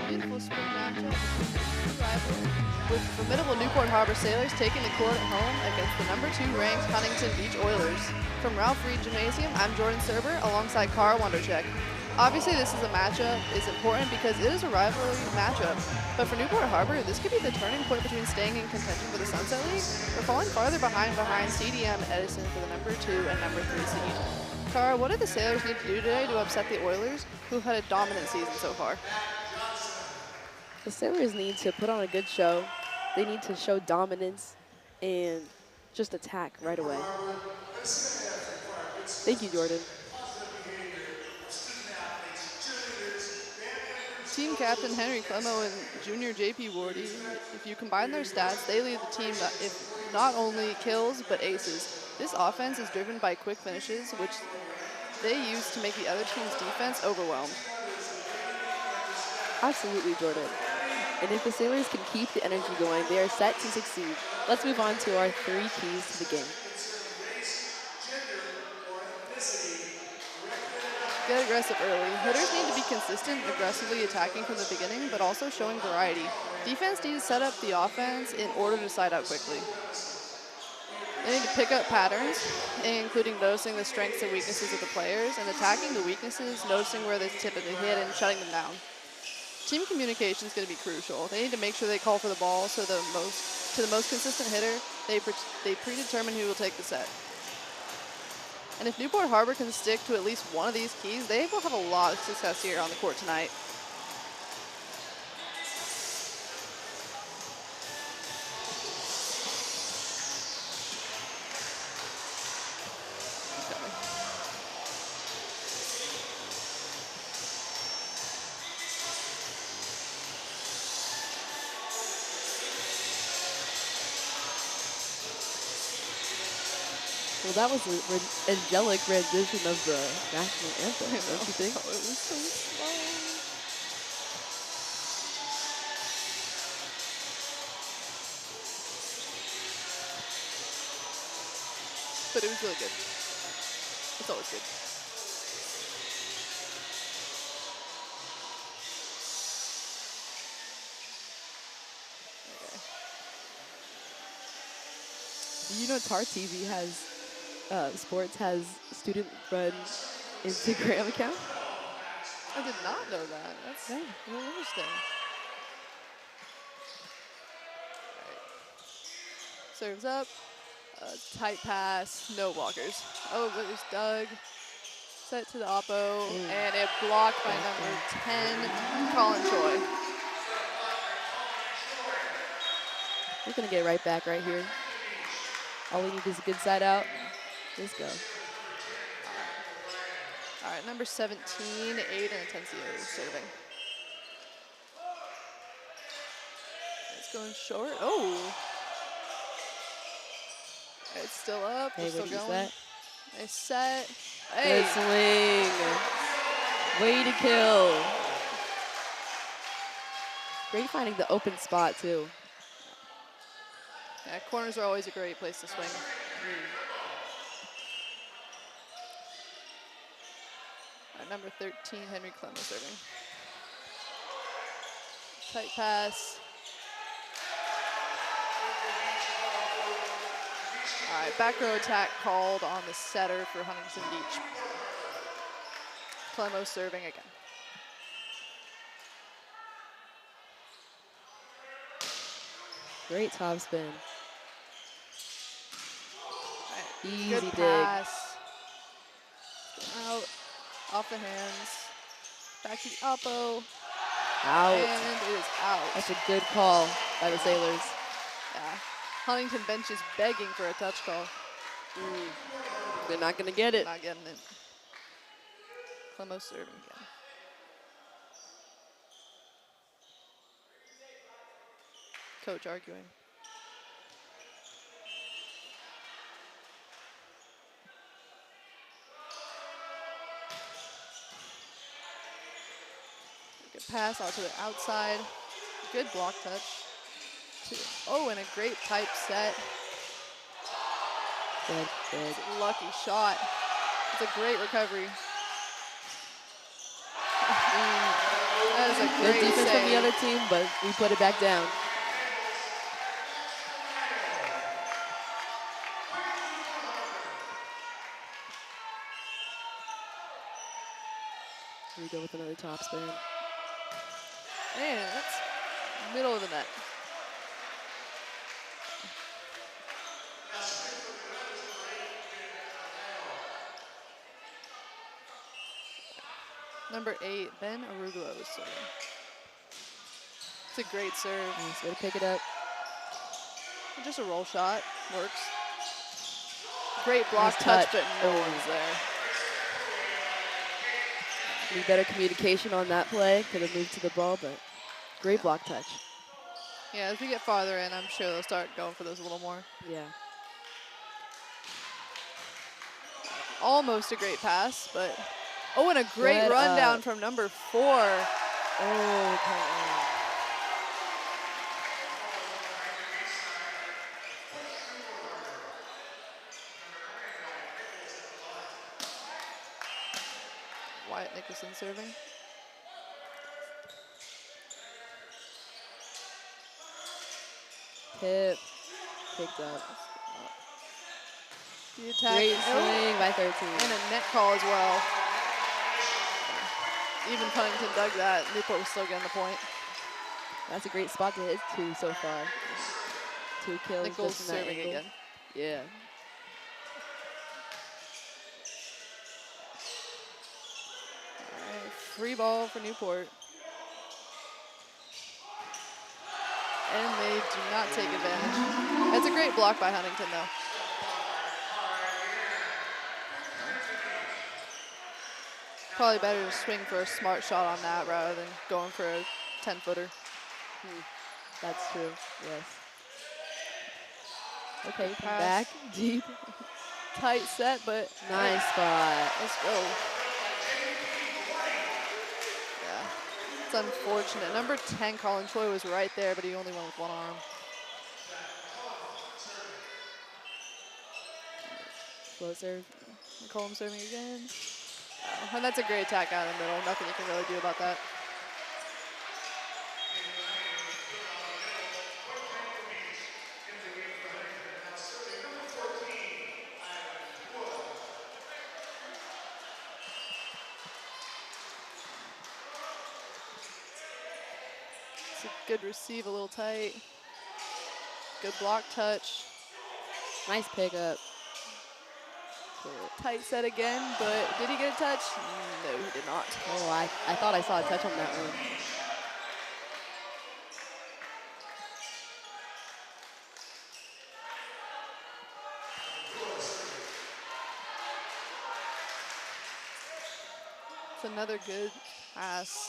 Beautiful spring matchup between the two rivals, with formidable Newport Harbor Sailors taking the court at home against the #2 ranked Huntington Beach Oilers. From Ralph Reed Gymnasium, I'm Jordan Serber alongside Cara Wondercheck. Obviously, this is a matchup is important because it is a rivalry matchup. But for Newport Harbor, this could be the turning point between staying in contention for the Sunset League or falling farther behind CDM Edison for the #2 and #3 seed. Cara, what do the Sailors need to do today to upset the Oilers, who've had a dominant season so far? The Sailors need to put on a good show. They need to show dominance and just attack right away. Thank you, Jordan. Team captain Henry Clemo and junior JP Wardy, if you combine their stats, they lead the team if not only kills, but aces. This offense is driven by quick finishes, which they use to make the other team's defense overwhelmed. Absolutely, Jordan. And if the Sailors can keep the energy going, they are set to succeed. Let's move on to our 3 keys to the game. Get aggressive early. Hitters need to be consistent, aggressively attacking from the beginning, but also showing variety. Defense needs to set up the offense in order to side out quickly. They need to pick up patterns, including noticing the strengths and weaknesses of the players, and attacking the weaknesses, noticing where they typically hit and shutting them down. Team communication is going to be crucial. They need to make sure they call for the ball so to the most consistent hitter, they predetermine who will take the set. And if Newport Harbor can stick to at least one of these keys, they will have a lot of success here on the court tonight. Well, that was an angelic rendition of the national anthem, don't you think? Oh, it was so slow. But it was really good. It's always good. Okay. You know, Tar TV has sports has student-run Instagram account. I did not know that. That's really interesting. Right. Serves up. Tight pass. No blockers. Oh, but there's Doug. Set to the oppo. And it blocked by number 10, Colin Choi. We're going to get right back right here. All we need is a good side out. Let's go. All right, number 17, Aiden Atencio serving. It's going short. Oh. It's still up. Hey, we're still going. That? Nice set. Hey. Good swing. Way to kill. Great finding the open spot, too. Yeah, corners are always a great place to swing. Number 13, Henry Clemo serving. Tight pass. All right, back row attack called on the setter for Huntington Beach. Clemo serving again. Great topspin. Right, easy good dig. Pass. Out. Off the hands. Back to the oppo. Out. And it is out. That's a good call by the Sailors. Yeah. Huntington bench is begging for a touch call. They're not going to get it. Not getting it. Clemo serving again. Coach arguing. Good pass out to the outside. Good block touch. Oh, and a great pipe set. Good. It's a lucky shot. It's a great recovery. was a Good great defense from the save. other team, but we put it back down. Here we go with another top spin. Man, that's middle of the net. Number 8, Ben Arugula was serving. It's a great serve. Nice way to pick it up. Just a roll shot. Works. Great block Nice touch, touch. but no Oh. one's there. Need better communication on that play. Could have moved to the ball, but great block touch. Yeah, as we get farther in, I'm sure they'll start going for those a little more. Yeah. Almost a great pass, but oh, and a great Good rundown up. from number 4. Oh, come on. Wyatt Nicholson serving. Tip. Picked up. The attack. Great Oh, swing by 13. and a net call as well. Even Huntington dug that. Newport was still getting the point. That's a great spot to hit 2 so far. 2 kills Nichols just from that serving angle. again. Yeah. All right, free ball for Newport. And they do not take advantage. That's a great block by Huntington, though. Probably better to swing for a smart shot on that rather than going for a 10-footer. That's true. Yes. Okay, Good come pass. back deep. Tight set, but Nice spot. let's go. Yeah, it's unfortunate. Number 10, Colin Choi, was right there, but he only went with one arm. Slow serve. McCollum serving again. And that's a great attack out of the middle. Nothing you can really do about that. It's a good receive, a little tight. Good block touch. Nice pickup. Tight set again, but did he get a touch? No, he did not. Oh, I thought I saw a touch on that one. It's another good pass.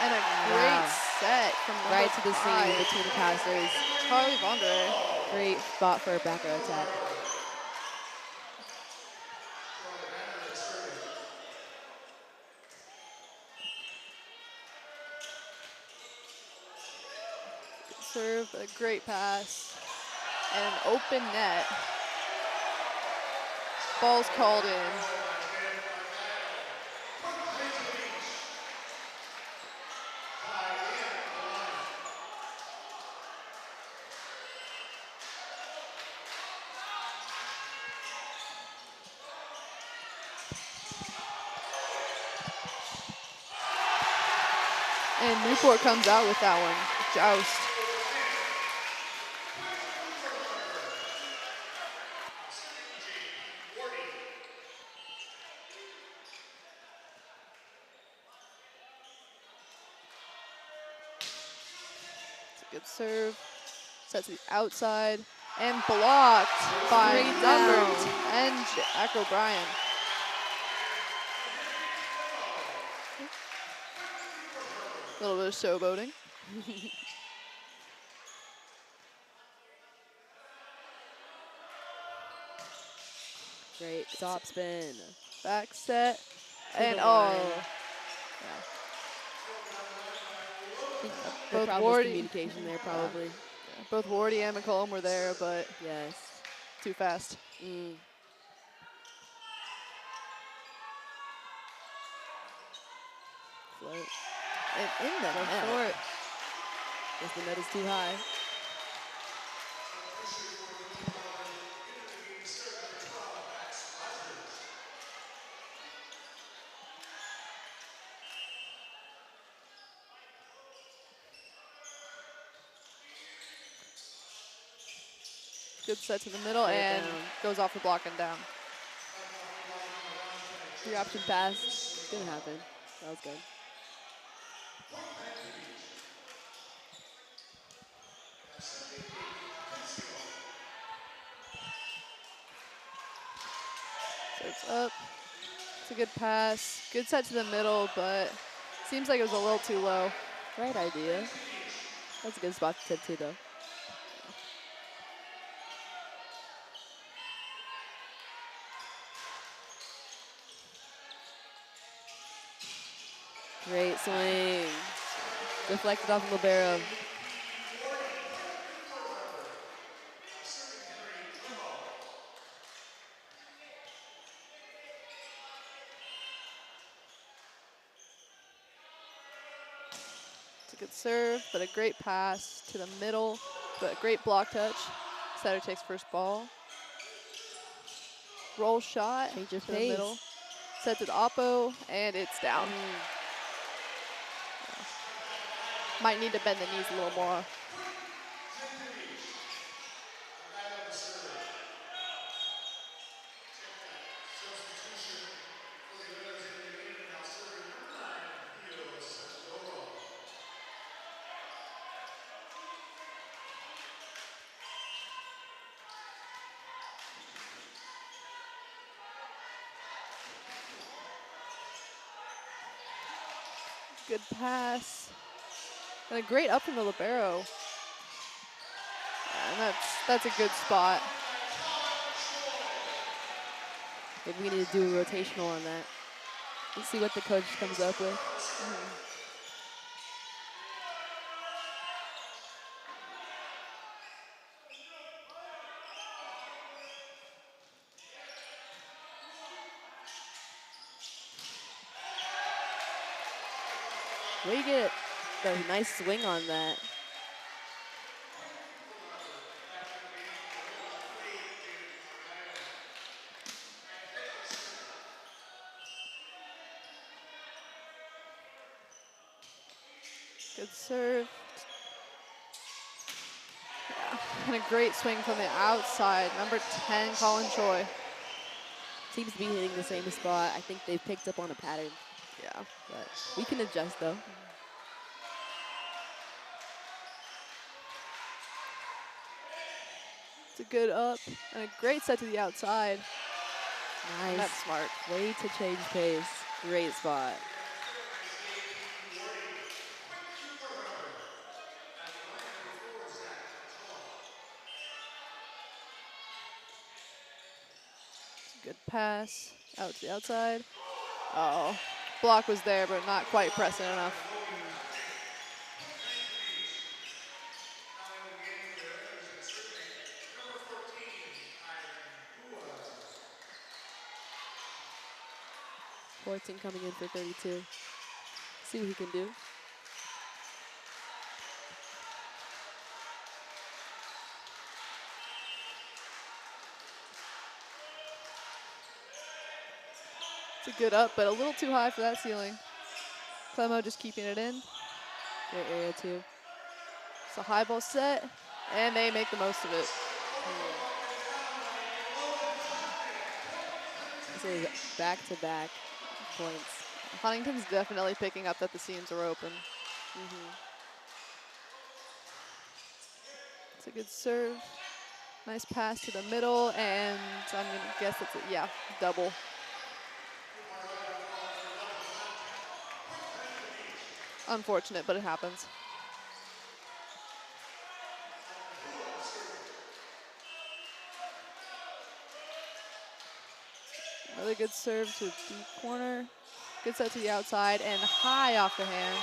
And a Wow. great set from number Right to the seam 5, between the passers. Charlie Vondre. Great spot for a back row attack. Serve, a great pass, and an open net. Ball's called in. And Newport comes out with that one. Joust. It's a good serve. Sets the outside and blocked by Straight number down. 10, Jack O'Brien. A little bit of showboating. Great stop spin. Back set. And the oh. line. Yeah. The Both problem was Wardy, communication there, probably. both Wardy and McCollum were there, but Yes. too fast. Float. And in the So net. short. Guess the net is too high. Good set to the middle Get it and down. goes off the block and down. 3-option pass. Didn't happen. That was good. Serves up. It's a good pass. Good set to the middle, but seems like it was a little too low. Right idea. That's a good spot to tip to, though. Great swing. Deflected off the libero. It's a good serve, but a great pass to the middle, but a great block touch. Setter takes first ball. Roll shot Change of to the pace. middle. Set to the oppo, and it's down. Might need to bend the knees a little more. Good pass. And a great up from the libero. And that's a good spot. Maybe we need to do a rotational on that. Let's see what the coach comes up with. Way to get a nice swing on that. Good serve. Yeah. And a great swing from the outside. Number 10, Colin Choi. Seems to be hitting the same spot. I think they've picked up on a pattern, Yeah. but we can adjust though. It's a good up and a great set to the outside. Nice. That's smart. Way to change pace. Great spot. Good pass out to the outside. Oh, block was there, but not quite pressing enough. Fortin coming in for 32. See what he can do. It's a good up, but a little too high for that ceiling. Clemo just keeping it in. Great area too. It's a high ball set, and they make the most of it. This is back-to-back points. Huntington's definitely picking up that the seams are open. It's a good serve. Nice pass to the middle, and I'm going to guess it's a, yeah, double. Unfortunate, but it happens. Another good serve to deep corner. Good set to the outside and high off the hands.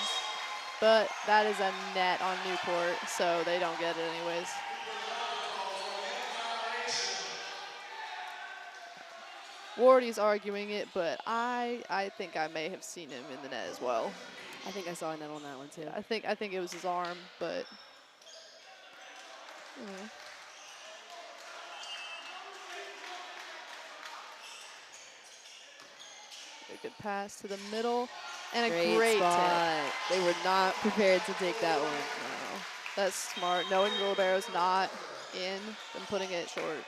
But that is a net on Newport, so they don't get it anyways. Wardy's arguing it, but I think I may have seen him in the net as well. I think I saw a net on that one too. I think it was his arm, but a good pass to the middle and a great spot. tip. They were not prepared to take that one. No, that's smart. Knowing the libero's not in and putting it short.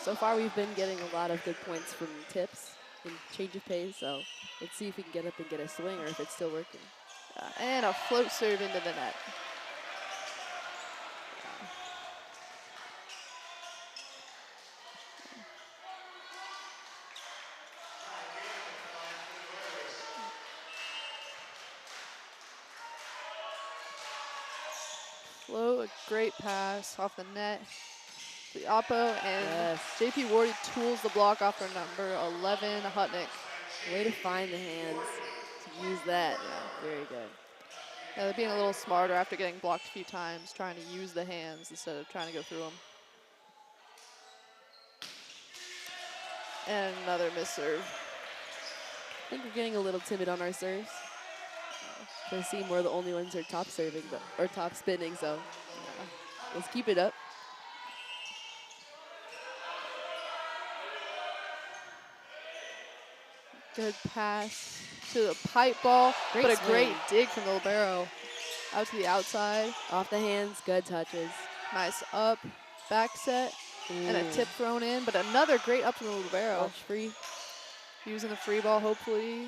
So far, we've been getting a lot of good points from tips and change of pace. So let's see if we can get up and get a swing or if it's still working. And a float serve into the net. Float, a great pass off the net. The Oppo and JP Wardy tools the block off for number 11, Hutnick. Way to find the hands to use that. Yeah, very good. Yeah, they're being a little smarter after getting blocked a few times, trying to use the hands instead of trying to go through them. And another miss serve. I think we're getting a little timid on our serves. They seem we're the only ones who are top serving, or top spinning, so let's keep it up. Good pass to the pipe ball, but a great dig from the libero. Out to the outside. Off the hands, good touches. Nice up, back set, and a tip thrown in, but another great up from the libero. Watch free. Using the free ball, hopefully.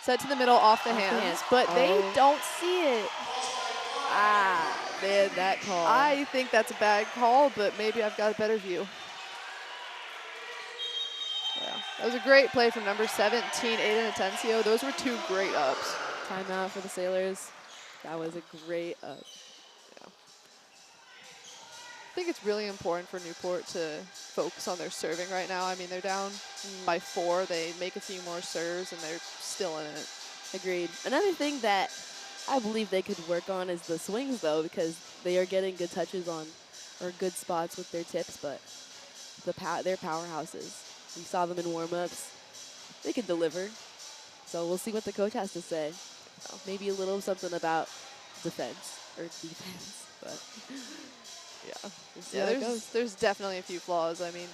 Set to the middle, off the hands, but they don't see it. Man, that call. I think that's a bad call, but maybe I've got a better view. Yeah, that was a great play from number 17, Aiden Atencio. Those were two great ups. Timeout for the Sailors. That was a great up. Yeah. I think it's really important for Newport to focus on their serving right now. I mean, they're down by 4. They make a few more serves, and they're still in it. Agreed. Another thing that I believe they could work on is the swings, though, because they are getting good touches on, or good spots with their tips, but they're powerhouses. We saw them in warm-ups. They can deliver. So we'll see what the coach has to say. Maybe a little something about defense, but yeah. We'll see how it goes. There's definitely a few flaws. I mean,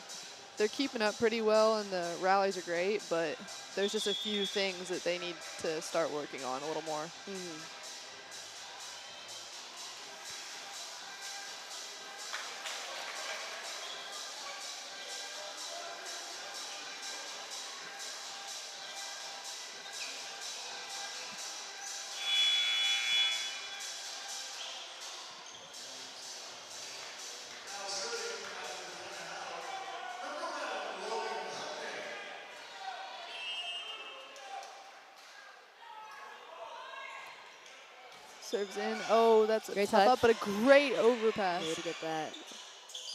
they're keeping up pretty well, and the rallies are great, but there's just a few things that they need to start working on a little more. Serves in. Oh, that's a great tough touch. up, but a great overpass. Way to get that.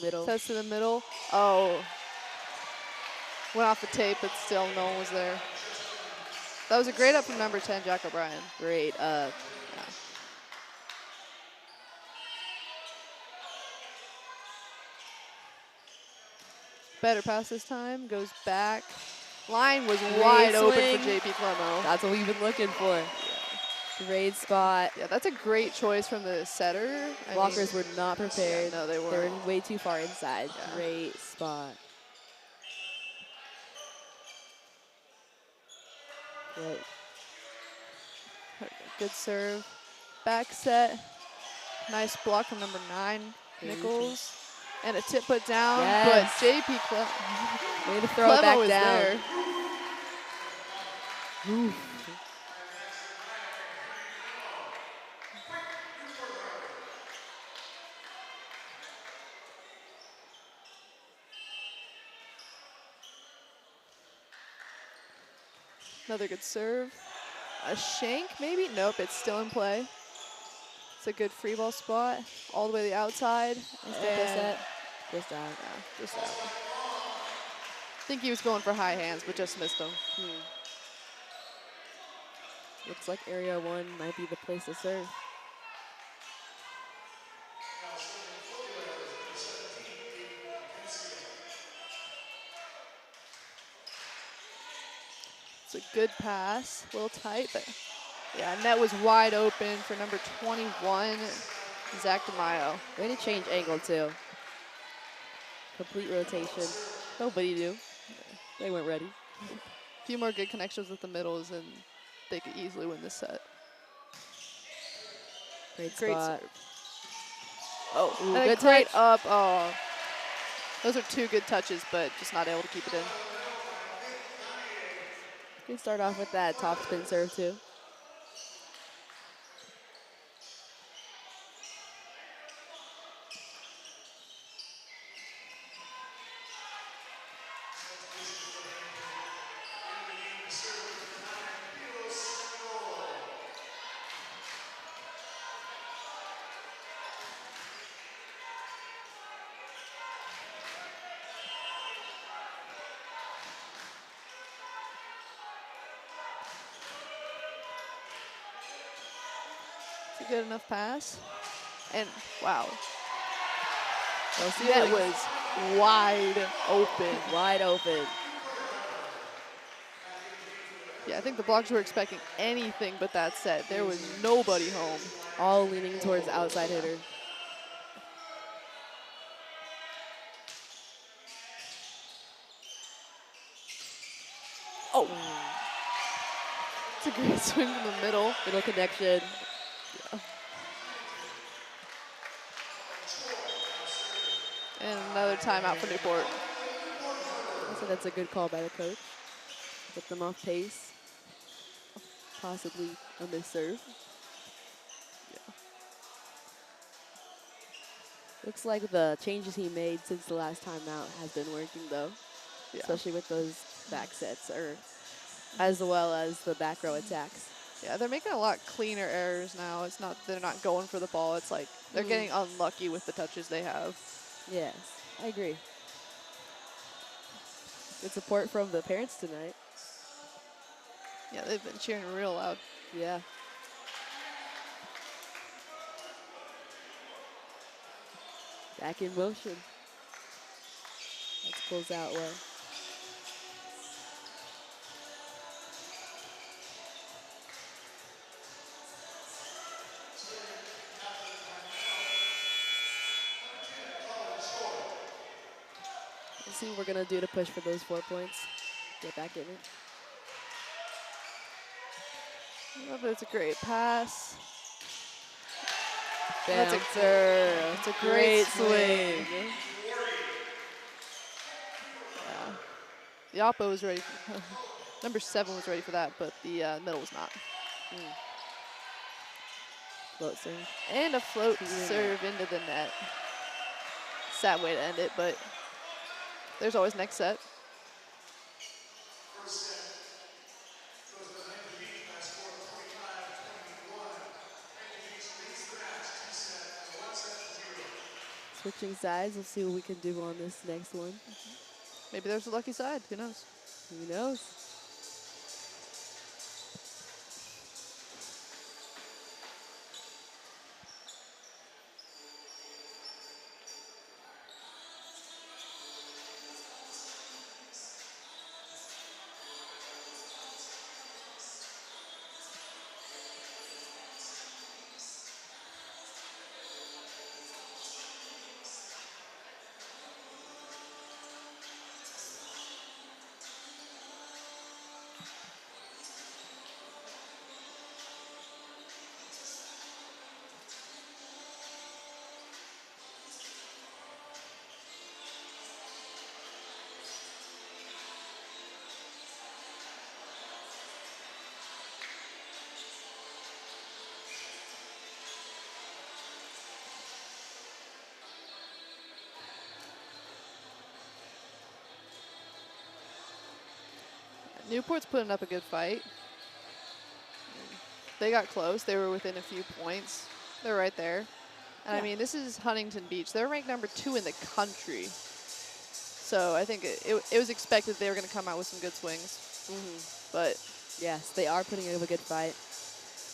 Middle. Sets to the middle. Oh. Went off the tape, but still no one was there. That was a great up from number 10, Jack O'Brien. Great up. Yeah. Better pass this time. Goes back. Line was wide open for JP Clemo. That's what we've been looking for. Yeah. Great spot. Yeah, that's a great choice from the setter. Blockers were not prepared. Yeah, no, they weren't. They were way too far inside. Yeah. Great spot. Good. Good serve. Back set. Nice block from number 9, Nichols. And a tip put down, but JP Clemo. Way to throw it back down. There. Another good serve. A shank, maybe? Nope, it's still in play. It's a good free ball spot. All the way to the outside. Just out. Yeah, just out. I think he was going for high hands, but just missed them. Looks like area 1 might be the place to serve. It's a good pass. A little tight, but Yeah, net was wide open for number 21, Zach DeMaio. Way to change angle, too. Complete rotation. Nobody knew. They weren't ready. A few more good connections with the middles, and they could easily win this set. Great Great spot. serve. Oh, Ooh, and good a great touch. up. Oh, those are two good touches, but just not able to keep it in. Good start off with that top spin serve, too. It's a good enough pass. And wow, Well, that was wide open. wide open. Yeah, I think the Blocks were expecting anything but that set. There was nobody home. All leaning towards the outside hitter. Oh. It's a great swing from the middle. Middle connection. And another timeout for Newport. So that's a good call by the coach. Get them off pace. Possibly a missed serve. Yeah. Looks like the changes he made since the last time out has been working, though. Yeah. Especially with those back sets, or as well as the back row attacks. Yeah, they're making a lot cleaner errors now. It's not, they're not going for the ball. It's like they're getting unlucky with the touches they have. Yes, I agree. Good support from the parents tonight. Yeah, they've been cheering real loud. Yeah. Back in motion. Let's close out well. Let's see what we're going to do to push for those 4 points. Get back in it. Oh, but it's a great pass. Bouncer. It's a great swing. swing. Yeah. The oppo was ready. Number 7 was ready for that, but the middle was not. Float serve. And a float serve into the net. Sad way to end it, but there's always next set. Switching sides. We'll see what we can do on this next one. Maybe there's a lucky side. Who knows? Who knows? Newport's putting up a good fight. They got close. They were within a few points. They're right there. And I mean, this is Huntington Beach. They're ranked number 2 in the country. So I think it was expected they were going to come out with some good swings. But yes, they are putting up a good fight.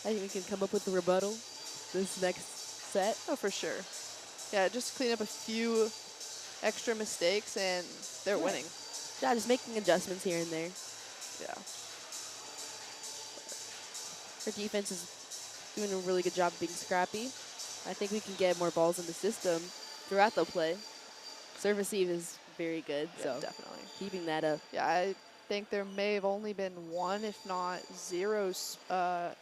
I think we can come up with the rebuttal this next set. oh, for sure. Yeah, just clean up a few extra mistakes and they're winning. Yeah, just making adjustments here and there. Yeah. Our defense is doing a really good job of being scrappy. I think we can get more balls in the system throughout the play. Serve receive is very good, Yeah, so definitely. keeping that up. Yeah, I think there may have only been one, if not zero,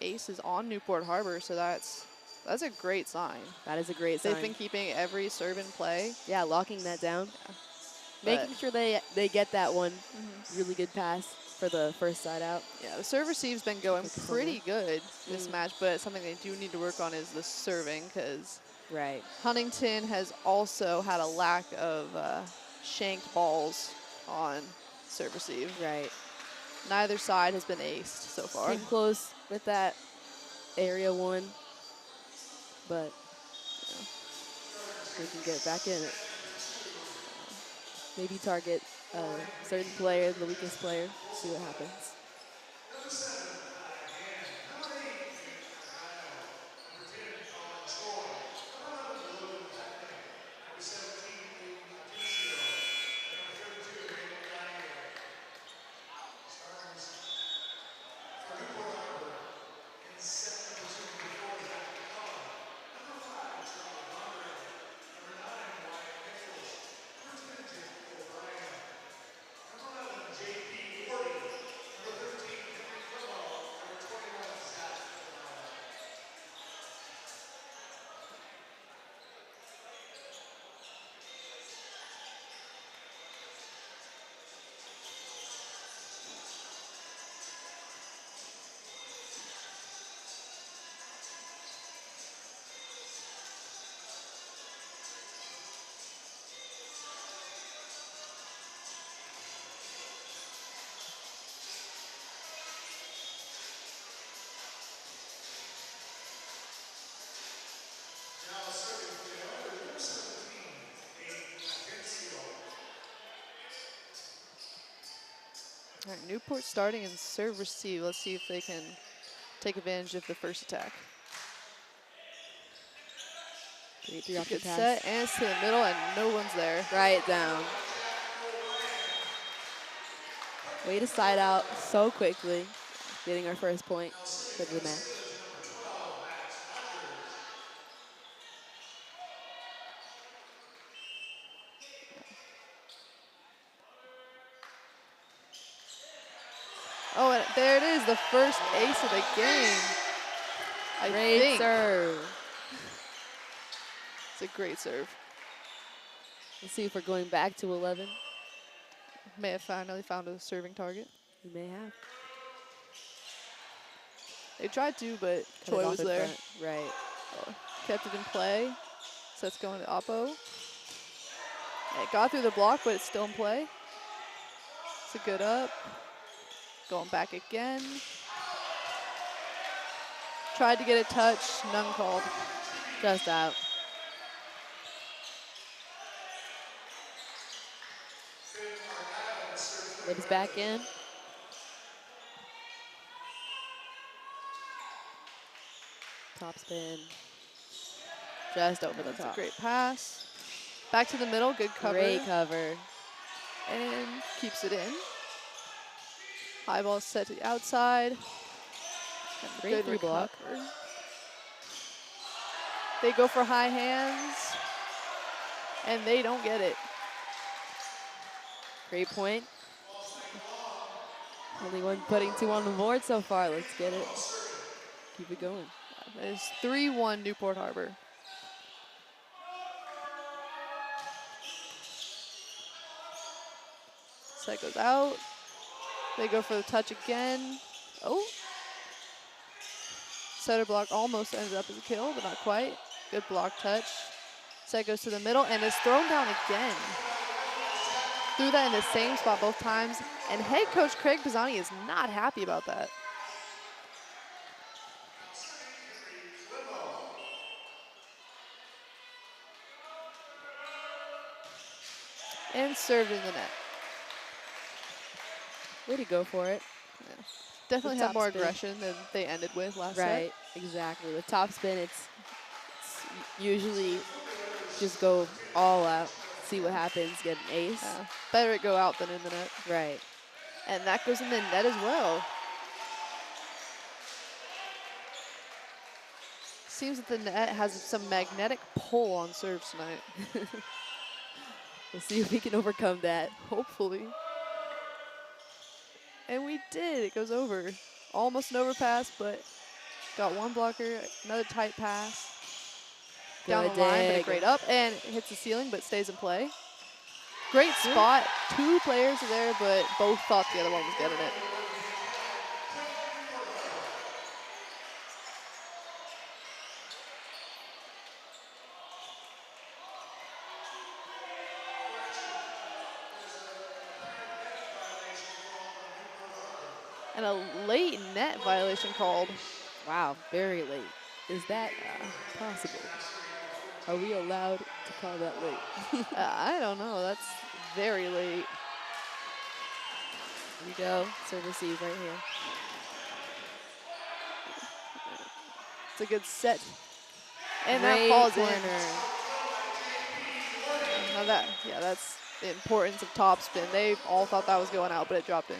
aces on Newport Harbor, so that's a great sign. That is a great sign. They've been keeping every serve in play. Yeah, locking that down. Yeah. Making sure they get that one Mhm. really good pass for the first side out. Yeah, the serve receive's been going Focus on pretty good this Mm. match, but something they do need to work on is the serving, because Right. Huntington has also had a lack of shanked balls on serve receive. Right. Neither side has been aced so far. Came close with that area one, but we can get back in it. Maybe target a certain player, the weakest player, see what happens. All right, Newport starting in serve receive. Let's see if they can take advantage of the first attack. Good set, and it's to the middle, and no one's there. Right down. Way to side out so quickly, getting our first point for the match. Oh, and there it is, the first ace of the game. Great serve. It's a great serve. Let's see if we're going back to 11. May have finally found a serving target. We may have. They tried to, but Cut it Choi off was in there. front. Right. Oh, kept it in play. So it's going to Oppo. It got through the block, but it's still in play. It's a good up. Going back again. Tried to get a touch, none called. Just out. Lips back in. Top spin. Just over the That's top. a great pass. Back to the middle, good cover. Great cover. And keeps it in. High ball set to the outside. Great Good through block. recover. They go for high hands, and they don't get it. Great point. Only one putting two on the board so far. Let's get it. Keep it going. That is 3-1 Newport Harbor. Set goes out. They go for the touch again. Oh. Setter block almost ended up as a kill, but not quite. Good block touch. Set goes to the middle and is thrown down again. Threw that in the same spot both times, and head coach Craig Pisani is not happy about that. And served in the net. Way to go for it. Yeah. Definitely The had more top spin. aggression than they ended with last Right, exactly. With top spin, it's usually just go all out, see what happens, get an ace. set. Better it go out than in the net. Right. And that goes in the net as well. seems that the net has some magnetic pull on serves tonight. We'll see if we can overcome that. Hopefully. And we did. It goes over. Almost an overpass, but got one blocker, another tight pass. Down the line, but a great up, and it hits the ceiling, but stays in play. Great spot. Two players are there, but both thought the other one was getting it. And a late net violation called. Wow, very late. Is that possible? Are we allowed to call that late? I don't know. That's very late. Here we go. Serve receive right here. It's a good set. And Great that falls corner. in. Now that's the importance of topspin. They all thought that was going out, but it dropped in.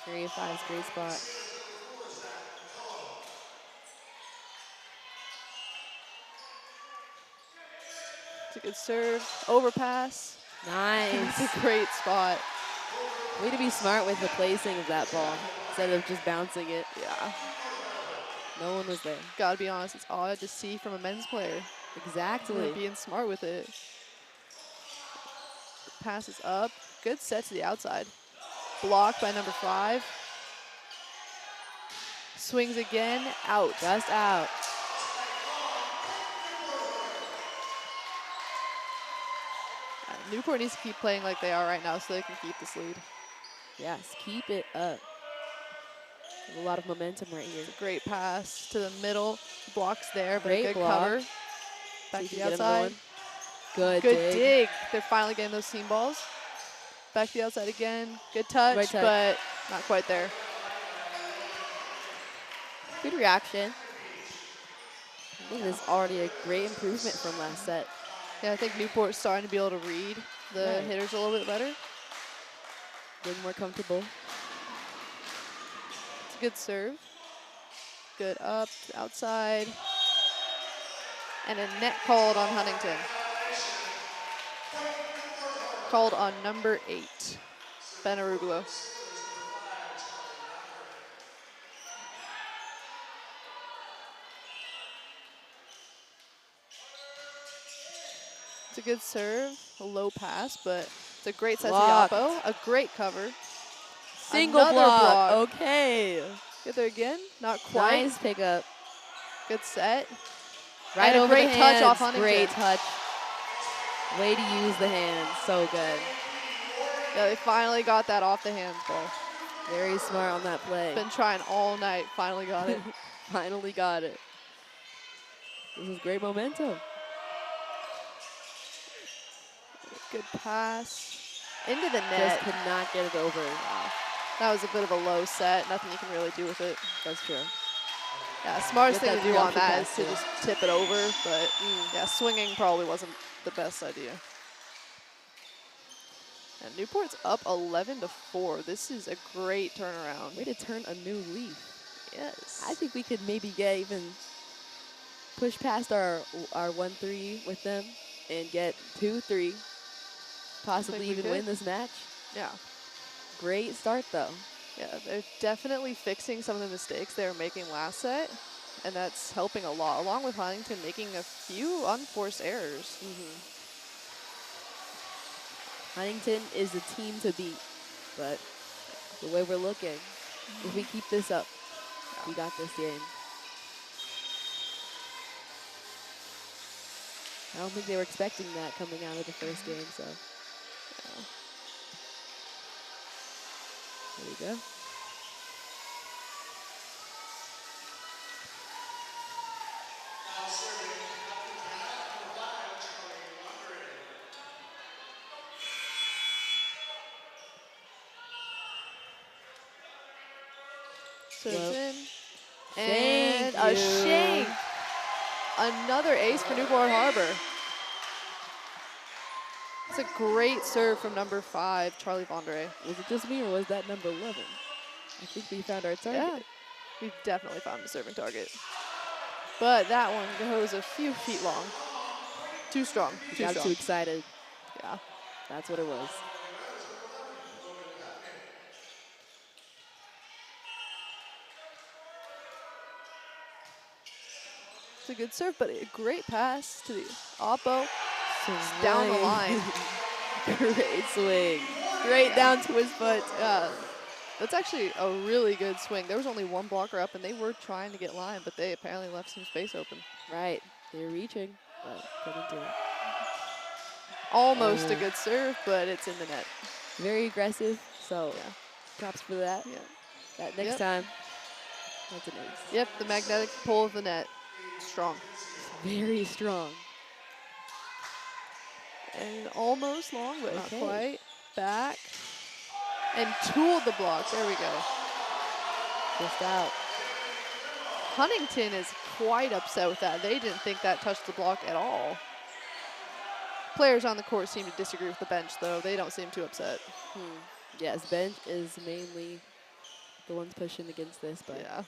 3-5 is a great spot. It's a good serve. Overpass. Nice. It's a great spot. Way to be smart with the placing of that ball instead of just bouncing it. Yeah. No one was there. Gotta be honest, it's odd to see from a men's player. Exactly. Being smart with it. Passes up. Good set to the outside. Blocked by number 5. Swings again. Out. Just out. Newport needs to keep playing like they are right now so they can keep this lead. Yes, keep it up. There's a lot of momentum right here. Great pass to the middle. Blocks there, but Great a good block. cover. Back See to if the you get him outside. going. Good Good dig. dig. They're finally getting those seam balls. Back to the outside again. Good touch, Right touch. but not quite there. Good reaction. I think this is already a great improvement from last set. Yeah, I think Newport's starting to be able to read the Right. hitters a little bit better. Getting more comfortable. It's a good serve. Good up, to outside. And a net called on Huntington. Called on number 8, Ben Arugula. It's a good serve, a low pass, but it's a great set Blocked. to the oppo. A great cover. Single Another block. Okay. Get there again, not quite. Nice pickup. Good set. Right And a over great the touch hands. off Huntington. Great touch. Way to use the hands. So good. Yeah, they finally got that off the hands ball. Very smart on that play. Been trying all night, finally got it. Finally got it. This is great momentum. Good pass. Into the Just net. could not get it over. That was a bit of a low set. Nothing you can really do with it. That's true. Yeah, smartest Get thing that to do on jumper that is pass to too. just tip it over, but yeah, swinging probably wasn't the best idea. And Newport's up 11-4. This is a great turnaround. Way to turn a new leaf. Yes. I think we could maybe get even push past our 1-3 with them and get 2-3. Possibly Think we even could? win this match. Yeah. Great start though. Yeah, they're definitely fixing some of the mistakes they were making last set, and that's helping a lot, along with Huntington making a few unforced errors. Huntington is a team to beat, but the way we're looking, if we keep this up, we got this game. I don't think they were expecting that coming out of the first game, so. Yeah. There we go. Serves Well, in. thank And a you. shank. Another ace for Newport Harbor. It's a great serve from number 5, Charlie Vondre. Was it just me or was that number 11? I think we found our target. Yeah, we've definitely found a serving target. But that one goes a few feet long. Too strong. He Too got strong. too excited. Yeah. That's what it was. It's a good serve, but a great pass to the oppo. Swing. Down the line. Great swing. Straight down to his foot. Yeah. That's actually a really good swing. There was only one blocker up, and they were trying to get line, but they apparently left some space open. Right. They're reaching, but couldn't do it. Almost a good serve, but it's in the net. Very aggressive, so Yeah. props for that. Yeah. That next time, that's an ace. Yep, the magnetic pull of the net. Strong. Very strong. And almost long, but not Okay. quite. Back. And tooled the block. There we go. Just out. Huntington is quite upset with that. They didn't think that touched the block at all. Players on the court seem to disagree with the bench, though. They don't seem too upset. Yes, bench is mainly the ones pushing against this, but Yeah.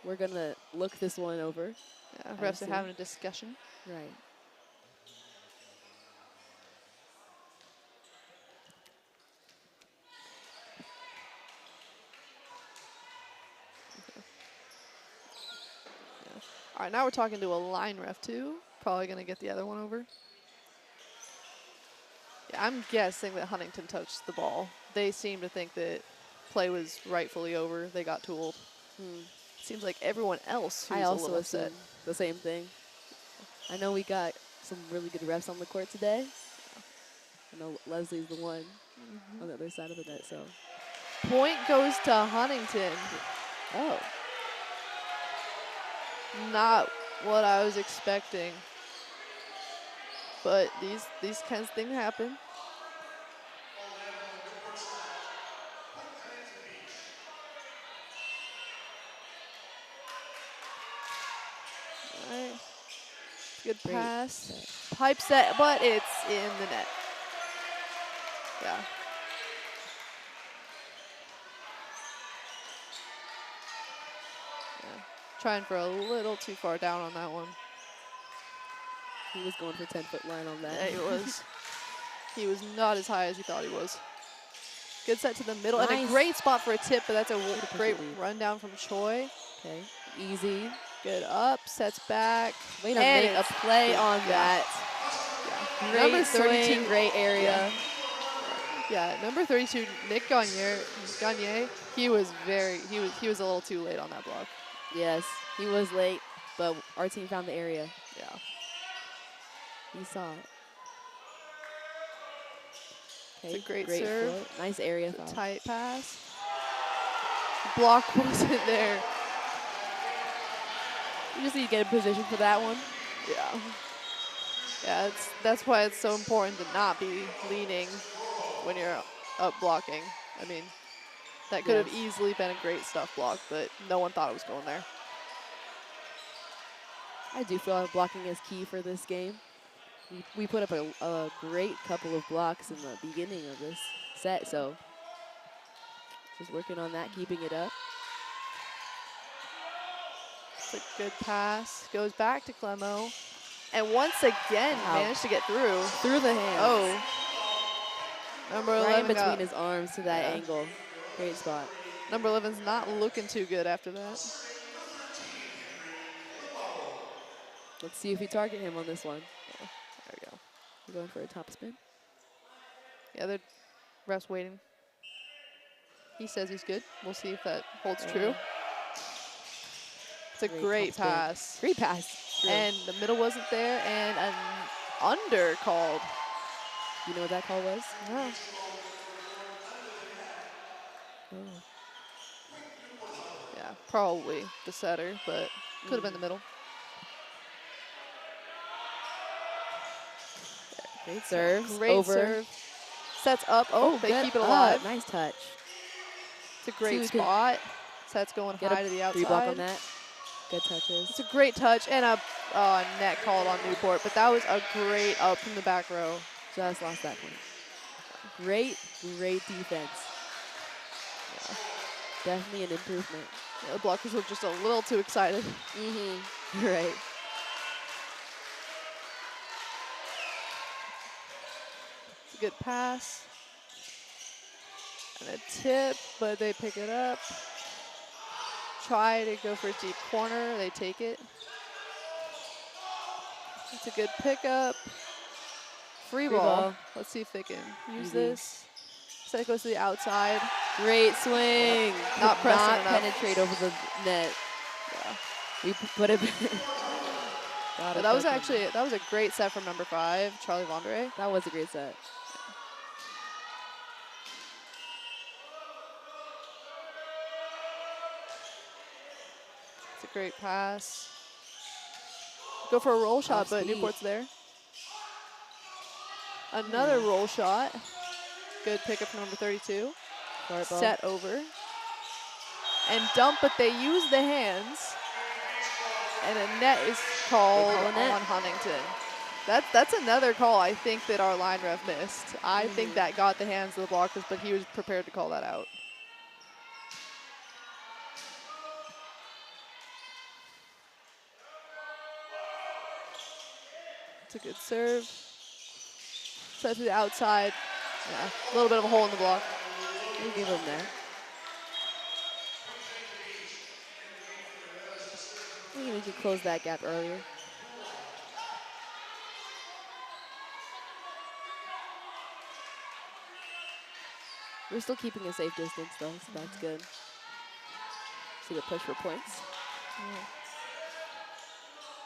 we're going to look this one over. Yeah, refs are having a discussion. Right. All right, now we're talking to a line ref, too. Probably going to get the other one over. Yeah, I'm guessing that Huntington touched the ball. They seem to think that play was rightfully over. They got tooled. Seems like everyone else who's I a also little upset. assume the same thing. I know we got some really good refs on the court today. I know Leslie's the one on the other side of the net, so. Point goes to Huntington. Oh. Not what I was expecting. But these kinds of things happen. All right. Good Great pass. set. Pipe set, but it's in the net. Yeah. Trying for a little too far down on that one. He was going for 10-foot line on that. Yeah, he was. He was not as high as he thought he was. Good set to the middle, and a Nice. great spot for a tip, but that's a great lead. rundown from Choi. Okay, easy. Good up, sets back. Wait a and minute, a it's play good. on Yeah. that. Yeah. Great Number 32, swing, great area. Yeah, number 32, Nick Gagne, he was a little too late on that block. Yes, he was late, but our team found the area. Yeah. We saw it. It's Okay, a great serve. foot. Nice area foul. Tight pass. Block wasn't there. You just need to get in position for that one. Yeah. Yeah, that's why it's so important to not be leaning when you're up blocking. I mean, that could have easily been a great stuff block, but no one thought it was going there. I do feel like blocking is key for this game. We put up a great couple of blocks in the beginning of this set, so just working on that, keeping it up. It's a good pass. Goes back to Clemo. And once again, managed to get through. Through the hands. Oh. Number 11 right in between got, his arms to that angle. Great spot. Number 11's not looking too good after that. Let's see if we target him on this one. There we go. We're going for a top spin. Yeah, the ref's waiting. He says he's good. We'll see if that holds true. It's a great pass. Great pass. True. And the middle wasn't there, and an under called. You know what that call was? No. Oh. Yeah, probably the setter, but could have been the middle. Great serves. Great over. serve. Sets up. Oh, they good keep it alive. Nice touch. It's a great spot. Sets going high to the outside. 3 block on that. Good touches. It's a great touch and a net called on Newport, but that was a great up from the back row. Just lost that point. Great defense. Definitely an improvement. Yeah, the blockers were just a little too excited. Mm-hmm. Right. It's a good pass. And a tip, but they pick it up. Try to go for a deep corner. They take it. It's a good pickup. Free ball. Let's see if they can use Easy. this. So it goes to the outside. Great swing. Not Could pressing not enough. penetrate over the net. Yeah. We put it. But that was a great set from number 5, Charlie Vondre. That was a great set. It's a great pass. Go for a roll shot, but speed. Newport's there. Another roll shot. Good pickup from number 32. Short ball. Set over. And dump, but they use the hands. And a net is called on Huntington. That's another call I think that our line ref missed. I think that got the hands of the blockers, but he was prepared to call that out. It's a good serve. Set to the outside. Yeah, a little bit of a hole in the block. You give him there. I think we could close that gap earlier. We're still keeping a safe distance though, so that's good. See the push for points. Yeah.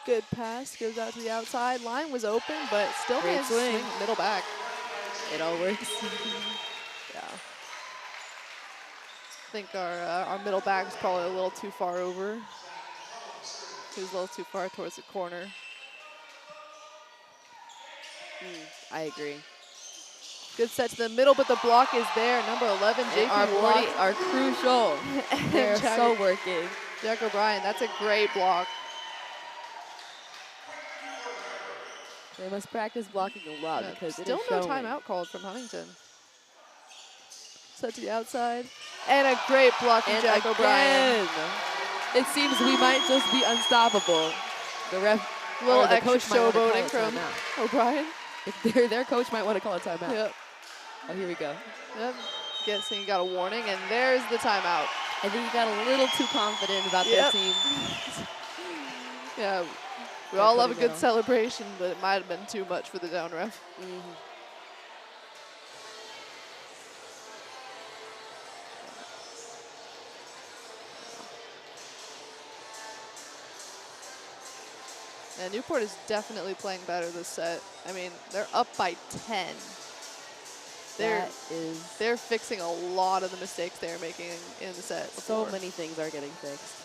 Good pass, goes out to the outside. Line was open, but still Great managed to swing middle back. It all works. Yeah. I think our middle back is probably a little too far over. He was a little too far towards the corner. I agree. Good set to the middle, but the block is there. Number 11, JP Our Ward. blocks are crucial. They're so working. Jack O'Brien, that's a great block. They must practice blocking a lot because still it is no showing. timeout called from Huntington. Set to the outside. And a great block from Jack O'Brien. It seems we might just be unstoppable. The ref, Little the extra coach might wanna call showboating a from timeout. O'Brien. If their coach might want to call a timeout. Yep. Oh, here we go. Yep. Guessing he got a warning, and there's the timeout. I think he got a little too confident about their team. Yeah. We all love a good celebration, but it might have been too much for the down ref. And Newport is definitely playing better this set. I mean, they're up by 10. They're fixing a lot of the mistakes they're making in the set. So many things are getting fixed.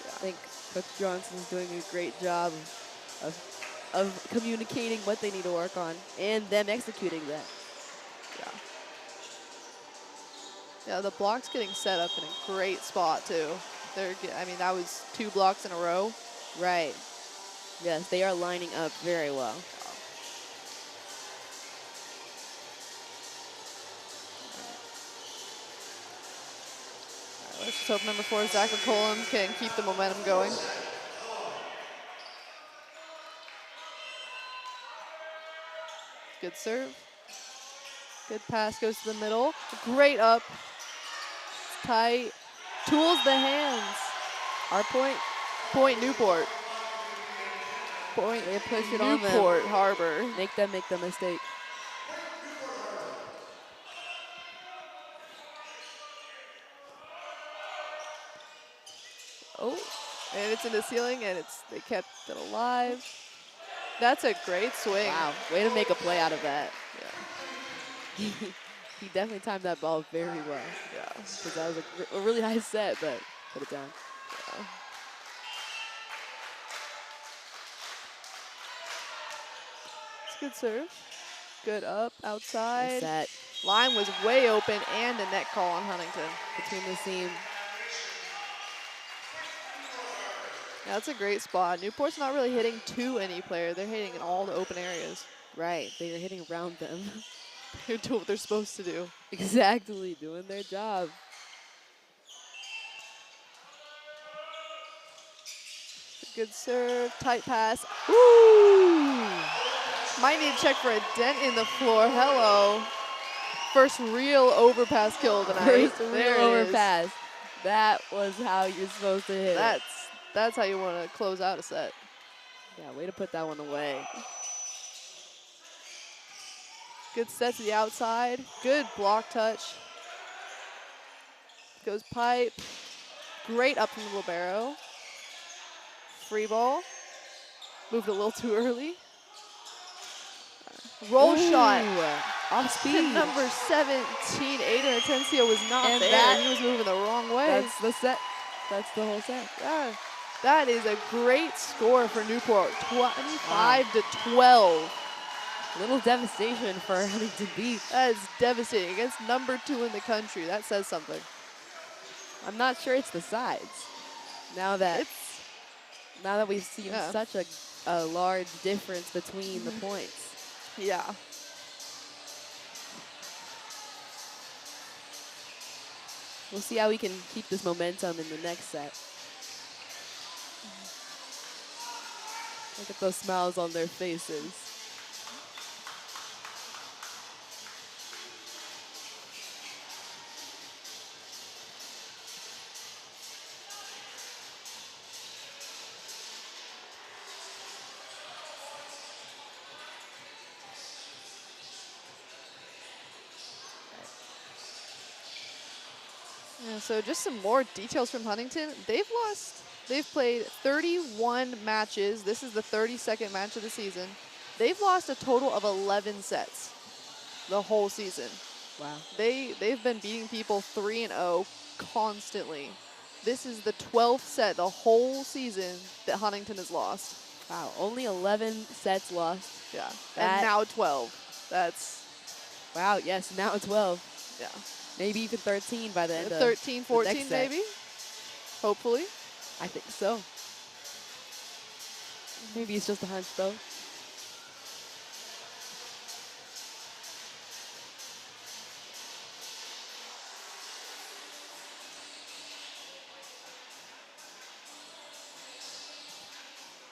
Yeah. I think Coach Johnson's doing a great job of communicating what they need to work on and them executing that. Yeah. Yeah, the block's getting set up in a great spot too. I mean, that was 2 blocks in a row. Right. Yes, they are lining up very well. Let's just hope number 4, Zach McCollum, can keep the momentum going. Good serve. Good pass goes to the middle. Great up. Tight. Tools the hands. Our point Newport. Point. They push it on them. Newport Harbor. Make them make the mistake. Oh, and it's in the ceiling, and they kept it alive. That's a great swing. Wow, way to make a play out of that. Yeah. He definitely timed that ball very well. Yeah. Because that was a really high set, but put it down. Yeah. It's a good serve. Good up, outside. Set Line was way open, and a net call on Huntington. between the seam. Yeah, that's a great spot. Newport's not really hitting to any player. They're hitting in all the open areas. Right, they are hitting around them. They're doing what they're supposed to do. Exactly, doing their job. Good serve, tight pass. Ooh! Might need to check for a dent in the floor. Hello. First real overpass kill tonight. First real There it is. overpass. That was how you're supposed to hit it. That's how you want to close out a set. Yeah, way to put that one away. Good set to the outside. Good block touch. Goes pipe. Great up from the libero. Free ball. Moved a little too early. Roll shot. Off speed. Number 17, Aiden Atencio was not And there. He was moving the wrong way. That's the set. That's the whole set. Yeah. That is a great score for Newport. 25 to 12. Little devastation for Huntington Beach. That is devastating against number 2 in the country. That says something. I'm not sure it's the sides. Now that we've seen such a large difference between the points. Yeah. We'll see how we can keep this momentum in the next set. Look at those smiles on their faces. Yeah, so just some more details from Huntington. They've played 31 matches. This is the 32nd match of the season. They've lost a total of 11 sets the whole season. Wow. They've been beating people 3-0 constantly. This is the 12th set the whole season that Huntington has lost. Wow, only 11 sets lost. Yeah, and now 12. That's... Wow, yes, now 12. Yeah. Maybe even 13 by the end of 13, 14 the next set. maybe? Hopefully. I think so. Maybe it's just a hunch, though.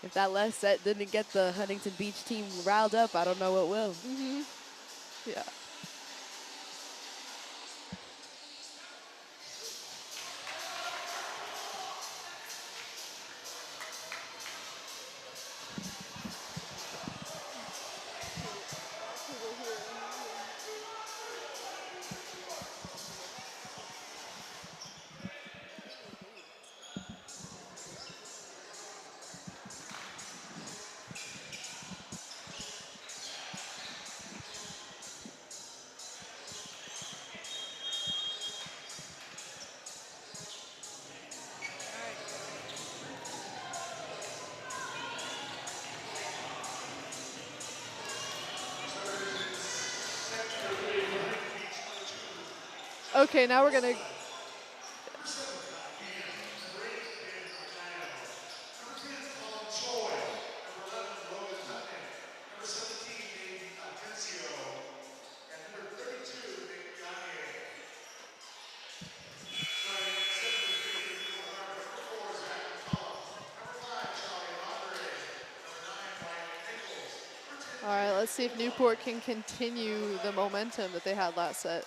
If that last set didn't get the Huntington Beach team riled up, I don't know what will. Mm-hmm. Yeah. Okay, now we're gonna. All right, let's see if Newport can continue the momentum that they had last set.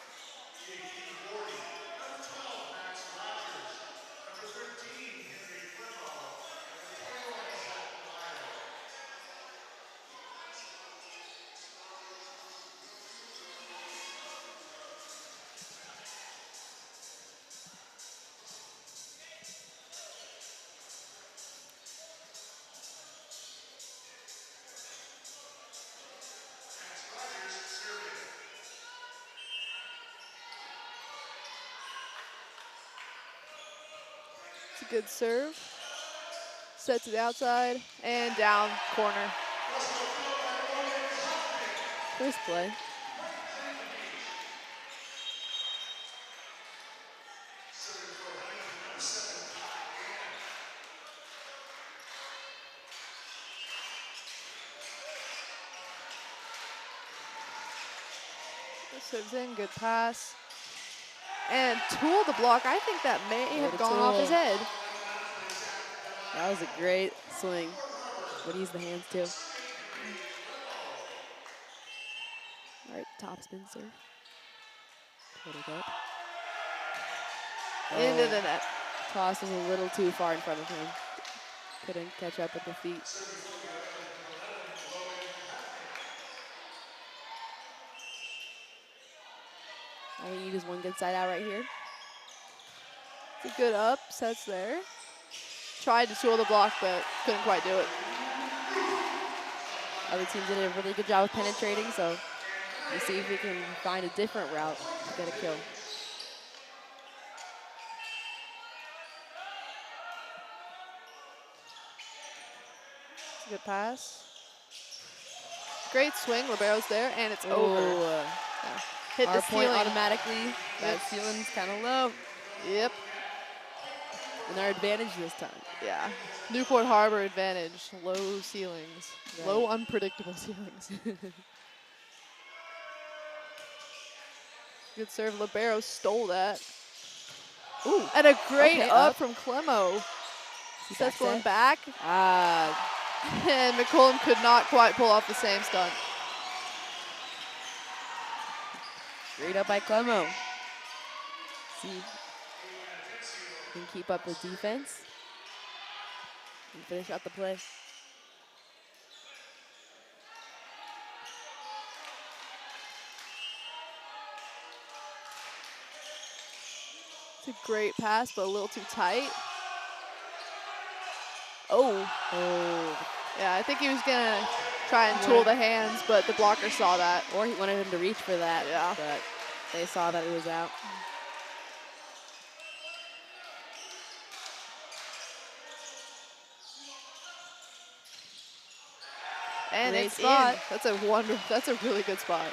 It's a good serve. Set to the outside and down corner. First play. Serves in, good pass. And Tool the block. I think that may have gone off his head. That was a great swing. Would use the hands too. All right, top spin serve. Put it up. Into the net. Toss was a little too far in front of him. Couldn't catch up with the feet. All you need is one good side out right here. It's a good up, sets there. Tried to tool the block, but couldn't quite do it. Other teams did a really good job of penetrating, so we'll see if we can find a different route to get a kill. It's a good pass. Great swing, libero's there, and it's over. Yeah. Hit Our the point ceiling. automatically. That ceiling's kind of low. Yep. And our advantage this time. Yeah. Newport Harbor advantage. Low ceilings. Right. Low, unpredictable ceilings. Good serve. Libero stole that. Ooh. And a great Okay, up up from Clemo. Seth's going set? back. And McCollum could not quite pull off the same stunt. Great up by Clemo. See if he can keep up the defense and finish out the play. It's a great pass, but a little too tight. Oh. Yeah, I think he was going to try and tool the hands, but the blocker saw that. Or he wanted him to reach for that, Yeah. but they saw that it was out. And Great it's spot. in. That's a really good spot.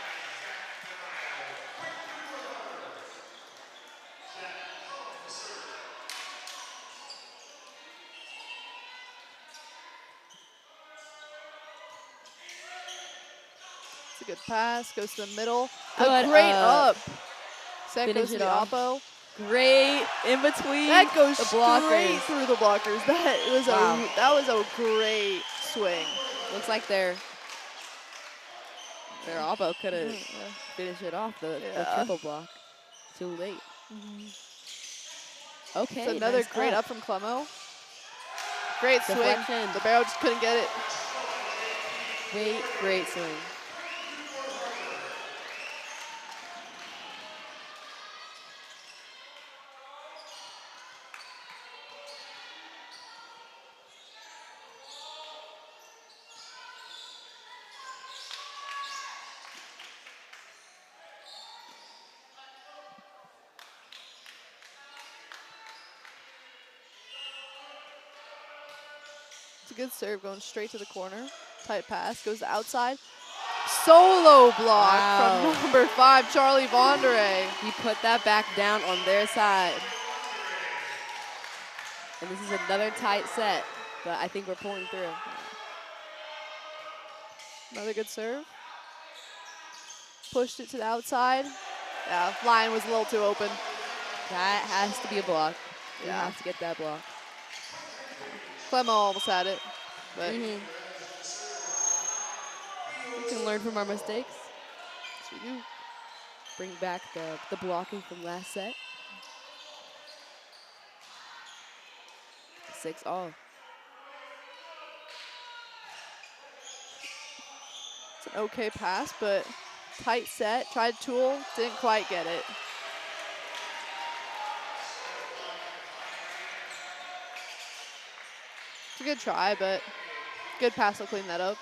It's a good pass, goes to the middle. A Good great up. Set Finish goes to it the off. oppo. Great in between That goes the straight blockers. through the blockers. That was a great swing. Looks like their elbow could have finished it off the triple block. Too late. Okay. It's another nice great up from Clemo. Great swing. Deflection. The barrel just couldn't get it. Great swing. It's a good serve going straight to the corner. Tight pass, goes outside. Solo block from number 5, Charlie Vondere. He put that back down on their side. And this is another tight set, but I think we're pulling through. Another good serve. Pushed it to the outside. Yeah, line was a little too open. That has to be a block. We Yeah. have to get that block. Clemo almost had it, but We can learn from our mistakes. yes, we do. Bring back the blocking from last set. 6-all. It's an okay pass, but tight set. Tried tool, didn't quite get it. It's a good try, but good pass will clean that up.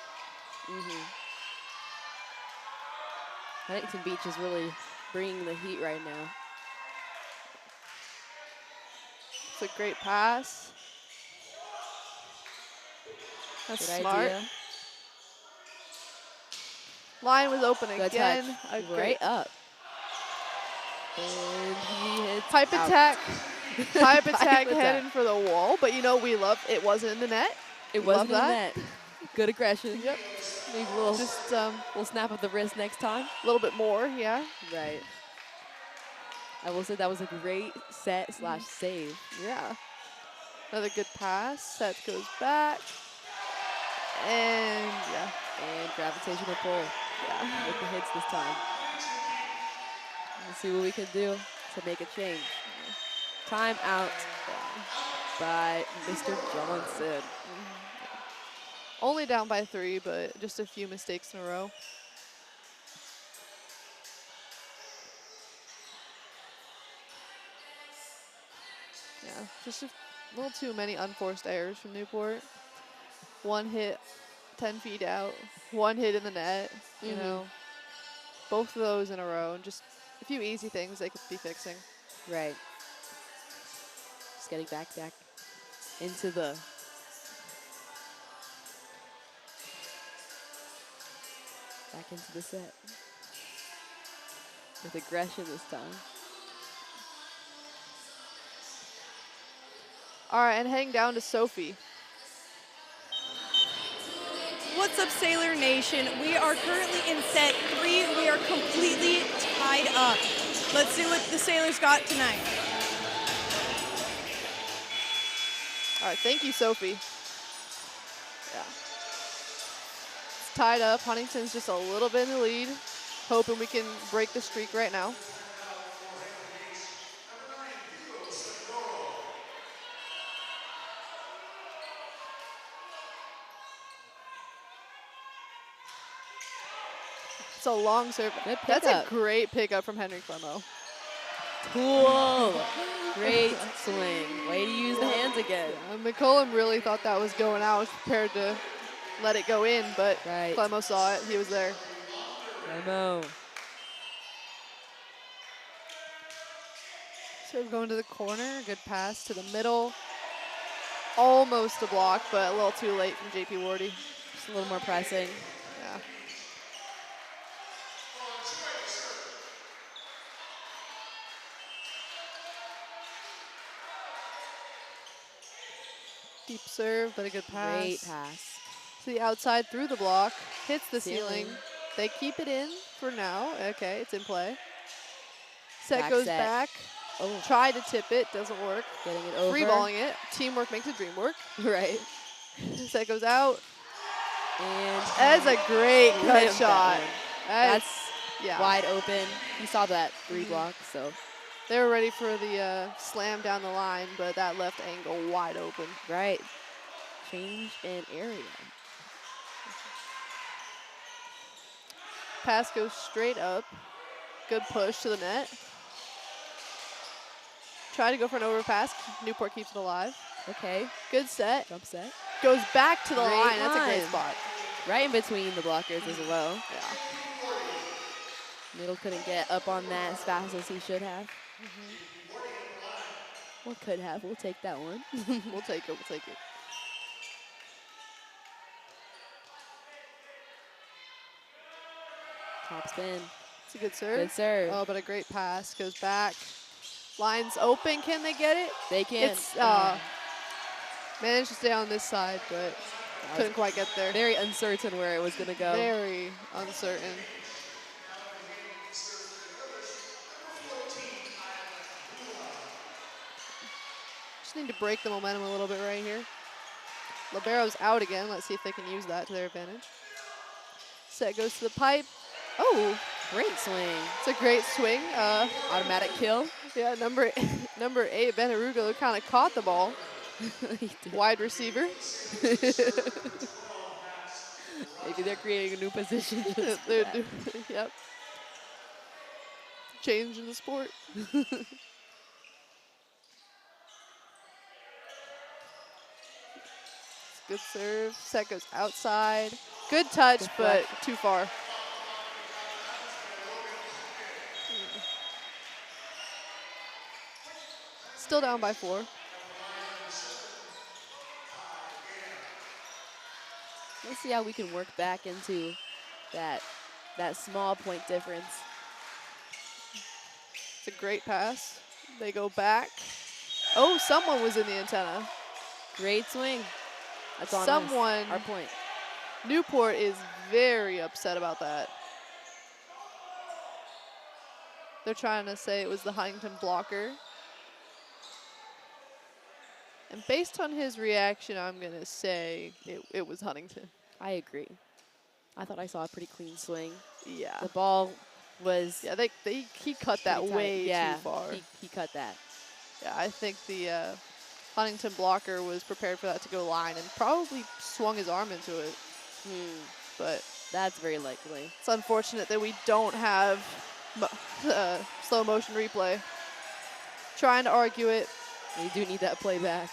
Huntington Beach is really bringing the heat right now. It's a great pass. That's Good smart. idea. Line was open Good again. touch. A Right great up. And he hits pipe out. attack. Pipe attack Pipe attack. heading for the wall, but you know we love it wasn't in the net. It We wasn't in love that. Good aggression. Yep. Maybe a little, Just little snap of the wrist next time. a little bit more, yeah. Right. I will say that was a great set / save. Yeah. Another good pass. Set goes back. And yeah. And gravitational pull Yeah. with the hits this time. Let's see what we can do to make a change. Timeout by Mr. Johnson. Only down by 3, but just a few mistakes in a row. Yeah, just a little too many unforced errors from Newport. One hit 10 feet out, one hit in the net, you know. Both of those in a row, and just a few easy things they could be fixing. Right. Just getting back into the set. With aggression this time. All right, and heading down to Sophie. What's up, Sailor Nation? We are currently in set 3. We are completely tied up. Let's see what the Sailors got tonight. All right, thank you, Sophie. Yeah. It's tied up. Huntington's just a little bit in the lead. Hoping we can break the streak right now. It's a long serve. That's a great pickup from Henry Clemo. Cool. Great swing. Way to use the hands again. McCollum really thought that was going out. Was prepared to let it go in, but Clemo saw it. He was there. Clemo. Serve going to the corner. Good pass to the middle. Almost a block, but a little too late from JP Wardy. Just a little more pressing. Yeah. Deep serve, but a good pass. Great pass. To the outside through the block. Hits the ceiling. They keep it in for now. Okay, it's in play. Set goes back. Oh. Tried to tip it, doesn't work. Getting it over. Free-balling it. Teamwork makes the dream work. Right. Set goes out. And that's a great cut shot. That's wide open. He saw that 3 block, so. They were ready for the slam down the line, but that left angle wide open. Right. Change in area. Pass goes straight up. Good push to the net. Try to go for an overpass. Newport keeps it alive. Okay. Good set. Jump set. Goes back to the line. That's a great spot. Right in between the blockers as well. Yeah. Middle couldn't get up on that as fast as he should have. Or could have. We'll take that one. We'll take it. We'll take it. Top spin. It's a good serve. Good serve. Oh, but a great pass. Goes back. Line's open. Can they get it? They can. It's managed to stay on this side, but couldn't quite get there. Very uncertain where it was going to go. Very uncertain. Just need to break the momentum a little bit right here. Libero's out again. Let's see if they can use that to their advantage. Set goes to the pipe. Oh, great swing. It's a great swing. Automatic kill. Yeah, number 8, Benarugo, kind of caught the ball. Wide receiver. Maybe they're creating a new position. Yep. Change in the sport. Good serve. Set goes outside. Good touch, but too far. Still down by 4. Let's see how we can work back into that small point difference. It's a great pass. They go back. Oh, someone was in the antenna. Great swing. That's on someone. Our point. Newport is very upset about that. They're trying to say it was the Huntington blocker. And based on his reaction, I'm going to say it was Huntington. I agree. I thought I saw a pretty clean swing. Yeah. The ball was Yeah, he cut that pretty tight. way Yeah, too far. He cut that. Yeah, I think the Huntington blocker was prepared for that to go line and probably swung his arm into it. But That's very likely. it's unfortunate that we don't have slow motion replay. Trying to argue it. We do need that playback.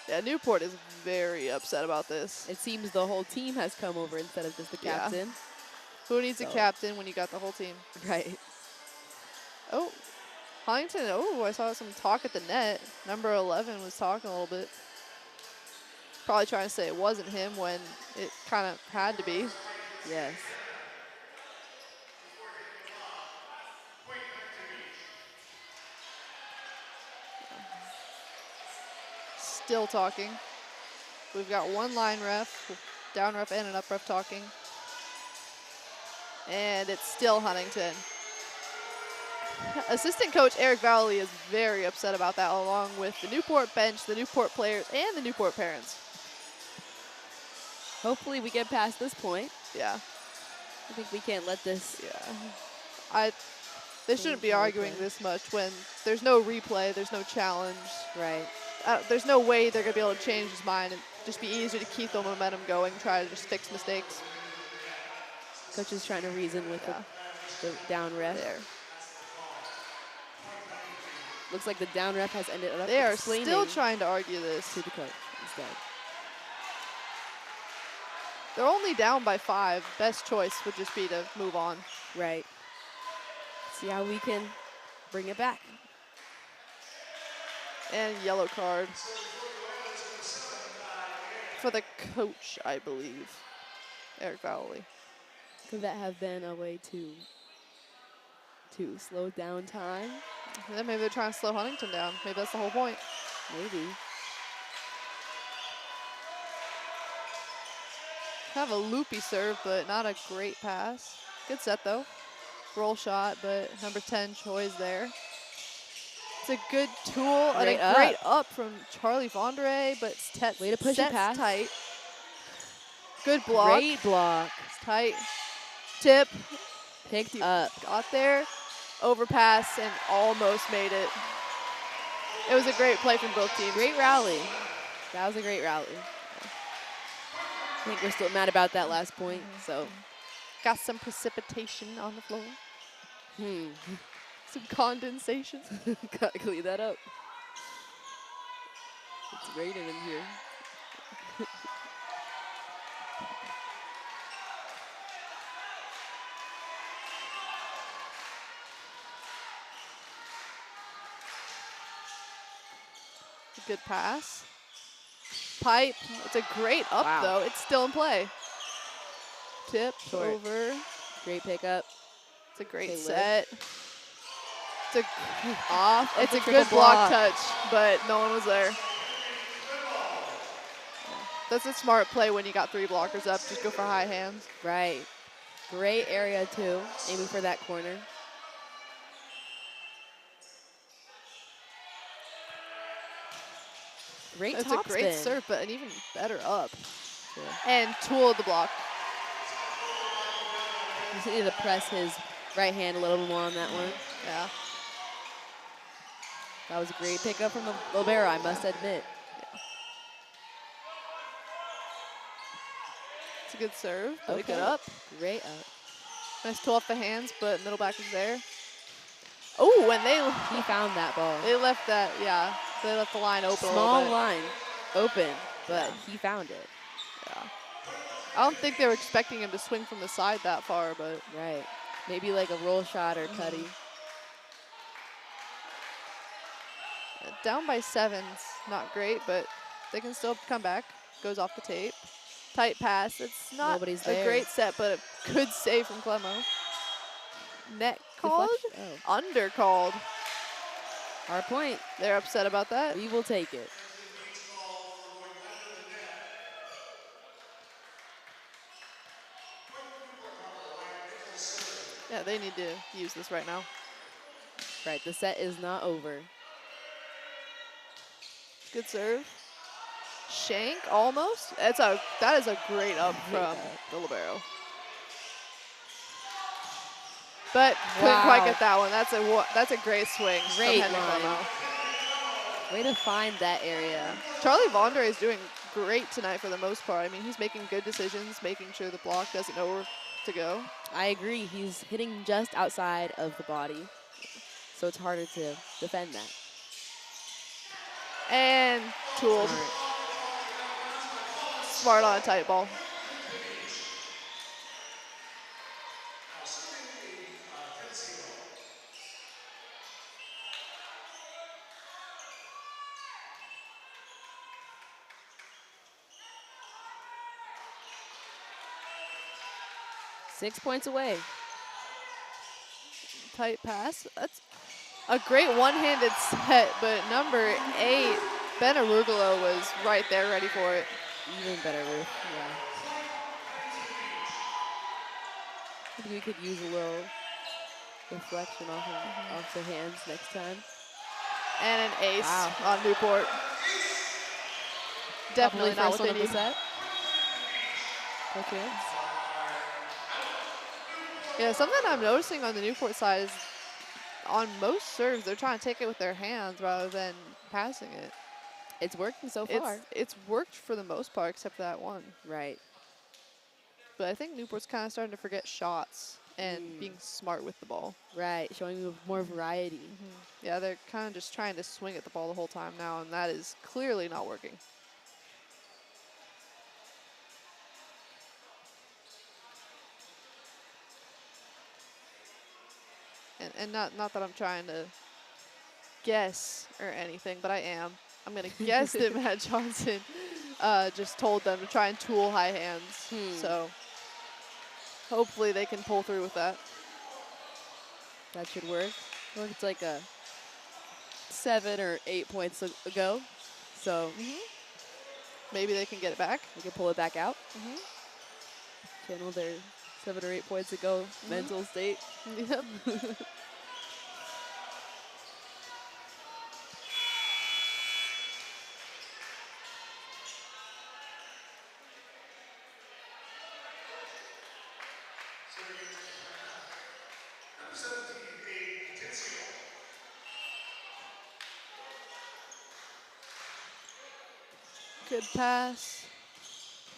Yeah, Newport is very upset about this. It seems the whole team has come over instead of just the Yeah. captain. Who needs a captain when you got the whole team? Right. Oh, Huntington. Oh, I saw some talk at the net. Number 11 was talking a little bit. Probably trying to say it wasn't him when it kind of had to be. Yes. Still talking. We've got one line ref, down ref and an up ref talking. And it's still Huntington. Assistant coach Eric Valley is very upset about that, along with the Newport bench, the Newport players, and the Newport parents. Hopefully we get past this point. Yeah. I think we can't let this. Yeah. They shouldn't be arguing this much when there's no replay, there's no challenge. Right. There's no way they're going to be able to change his mind and just be easier to keep the momentum going, try to just fix mistakes. Coach is trying to reason with the down ref. There. Looks like the down ref has ended up They are explaining still trying to argue this. to the coach instead. They're only down by 5. Best choice would just be to move on. Right. See how we can bring it back. And yellow card for the coach, I believe, Eric Valley. Could that have been a way to slow down time? And then maybe they're trying to slow Huntington down. Maybe that's the whole point. Maybe. Kind of a loopy serve, but not a great pass. Good set, though. Roll shot, but number 10, Choi's there. It's a good tool and a great up from Charlie Vondre, but it's way to push it past. Tight. Good block. Great block. It's tight. Tip. Picked up. Got there. Overpass and almost made it. It was a great play from both teams. Great rally. That was a great rally. I think we're still mad about that last point, so. Got some precipitation on the floor. Some condensation. Gotta clean that up. It's raining in here. Good pass. Pipe. It's a great up, though. It's still in play. Tip over. Great pickup. It's a great set. It's a off. It's a good block touch, but no one was there. That's a smart play when you got 3 blockers up. Just go for high hands. Right. Great area, too. Aiming for that corner. Great That's top a great spin. serve, but an even better up. Yeah. And tool of the block. Just needed to press his right hand a little bit more on that one. Yeah. That was a great pickup from the libero, I must admit. Yeah. It's a good serve, but a good up. Great up. Nice tool off the hands, but middle back was there. Oh, and he found that ball. They left that, yeah. They left the line open. Small line open, but he found it. Yeah. I don't think they were expecting him to swing from the side that far, but. Right. Maybe like a roll shot or cutty. Down by 7's not great, but they can still come back. Goes off the tape. Tight pass. It's not a great set, but a good save from Clemo. Net called? Oh. Under called. Our point. They're upset about that. We will take it. Yeah, they need to use this right now. Right, the set is not over. Good serve. Shank almost. That is a great up from the libero. But couldn't quite Wow. get that one. That's a great swing. from Great Henry line. Clemo. Way to find that area. Charlie Vondre is doing great tonight for the most part. I mean, he's making good decisions, making sure the block doesn't know where to go. I agree. He's hitting just outside of the body, so it's harder to defend that. And tooled. Smart on a tight ball. Six points away. Tight pass. That's a great one-handed set, but number 8, Ben Arugolo, was right there ready for it. Even better roof, yeah. I think we could use a little reflection off the hands next time. And an ace Wow. on Newport. Definitely Probably not first what one they of the need. set. No chance. Yeah, something I'm noticing on the Newport side is on most serves, they're trying to take it with their hands rather than passing it. It's working so far. It's worked for the most part, except for that one. Right. But I think Newport's kind of starting to forget shots and being smart with the ball. Right, showing you more variety. Yeah, they're kind of just trying to swing at the ball the whole time now, and that is clearly not working. And not that I'm trying to guess or anything, but I am. I'm going to guess that Matt Johnson just told them to try and tool high hands. So hopefully they can pull through with that. That should work. Or it's like a 7 or 8 points ago. So Maybe they can get it back. we can pull it back out. Channel their 7 or 8 points ago mental state. Yep. Good pass.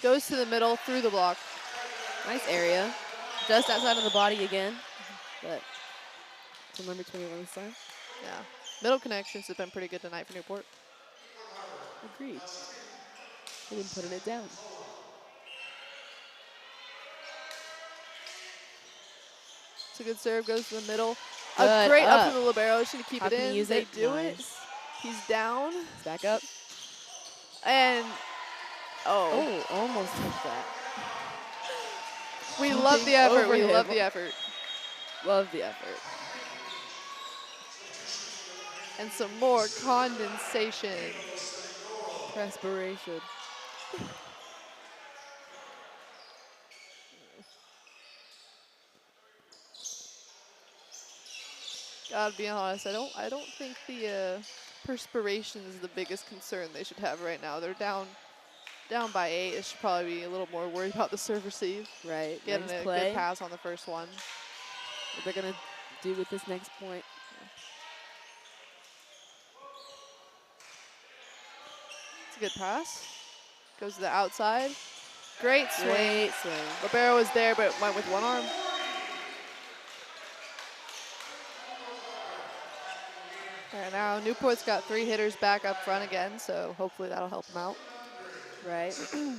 Goes to the middle, through the block. Nice area. Just outside of the body again. But it's number 21 this time. Yeah. Middle connections have been pretty good tonight for Newport. Agreed. They've been putting it down. It's a good serve, goes to the middle. Good A great up up. from the libero. Should keep How it can in. he use They it? do it. Nice. He's down. It's back up. And, Oh, almost took that. we love the effort. over We him. love the effort. Love the effort. And some more condensation. Perspiration. Gotta be honest, I don't think the perspiration is the biggest concern they should have right now. They're down by 8. They should probably be a little more worried about the serve receive. Right. Getting Nice a play. good pass on the first one. What they're going to do with this next point. It's a good pass. Goes to the outside. Great swing. Great swing. Libero was there, but went with one arm. All right, now Newport's got 3 hitters back up front again, so hopefully that'll help them out. Right. It's a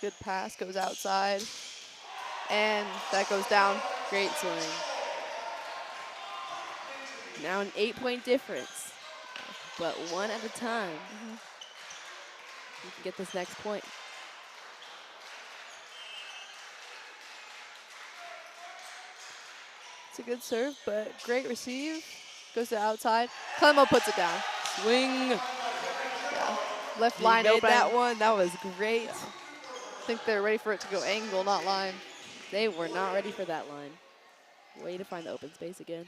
good pass, goes outside, and that goes down. Great swing. Now an 8-point difference, but one at a time. You can get this next point. It's a good serve, but great receive. Goes to the outside. Clemo puts it down. Swing. Yeah. Left He line made open. that one. That was great. I think they're ready for it to go angle, not line. They were not ready for that line. Way to find the open space again.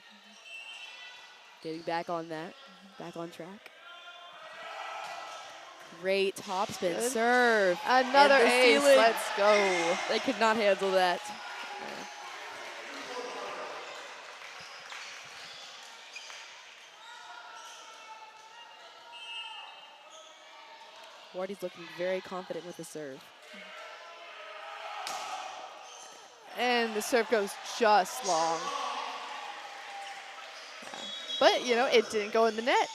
Getting back on that, back on track. Great topspin Good. serve. Another And the ace. ceiling. Let's go. They could not handle that. Wardy's looking very confident with the serve. And the serve goes just long. Yeah. But, you know, it didn't go in the net.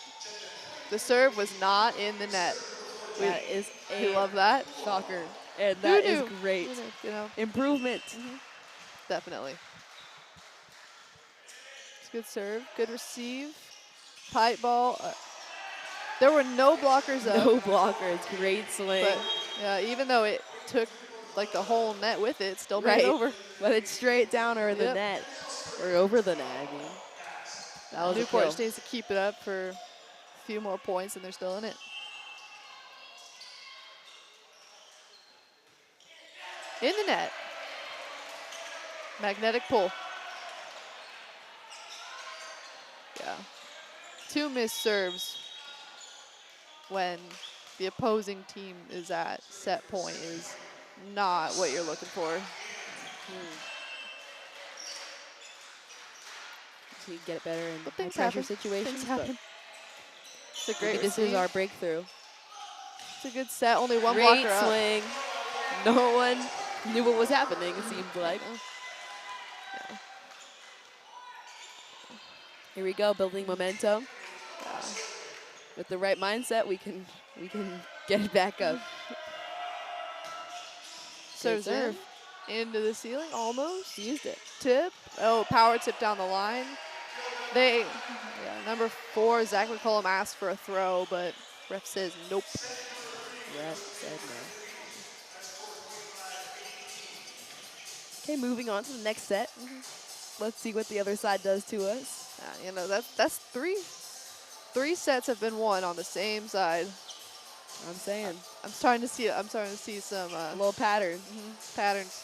The serve was not in the net. That is We love that. shocker. And that is Who knew? great. Who knew, you know, Improvement. definitely. It's a good serve, good receive. Pipe ball. There were no blockers up. No blockers. Great swing. But yeah, even though it took like the whole net with it, still made Right. it over. But it's straight down or in the Yep. net. Or over the net, I mean. That was a Newport kill. just needs to keep it up for a few more points, and they're still in it. In the net. Magnetic pull. Yeah. 2 missed serves when the opposing team is at set point is not what you're looking for. So you get it better in But things high-pressure happen. situations. Things but happen. It's a maybe great this is receive. our breakthrough. It's a good set. Only one Great blocker up. swing. No one knew what was happening, it seemed like. Yeah. Here we go, building momentum. With the right mindset, we can get it back up. Serves in. serve. Into the ceiling, almost. Used it. Tip. Oh, power tip down the line. Number 4, Zach McCollum asked for a throw, but ref says nope. Ref said no. Okay, moving on to the next set. Let's see what the other side does to us. You know, that's three sets have been won on the same side. I'm saying. I'm starting to see some A little pattern. patterns.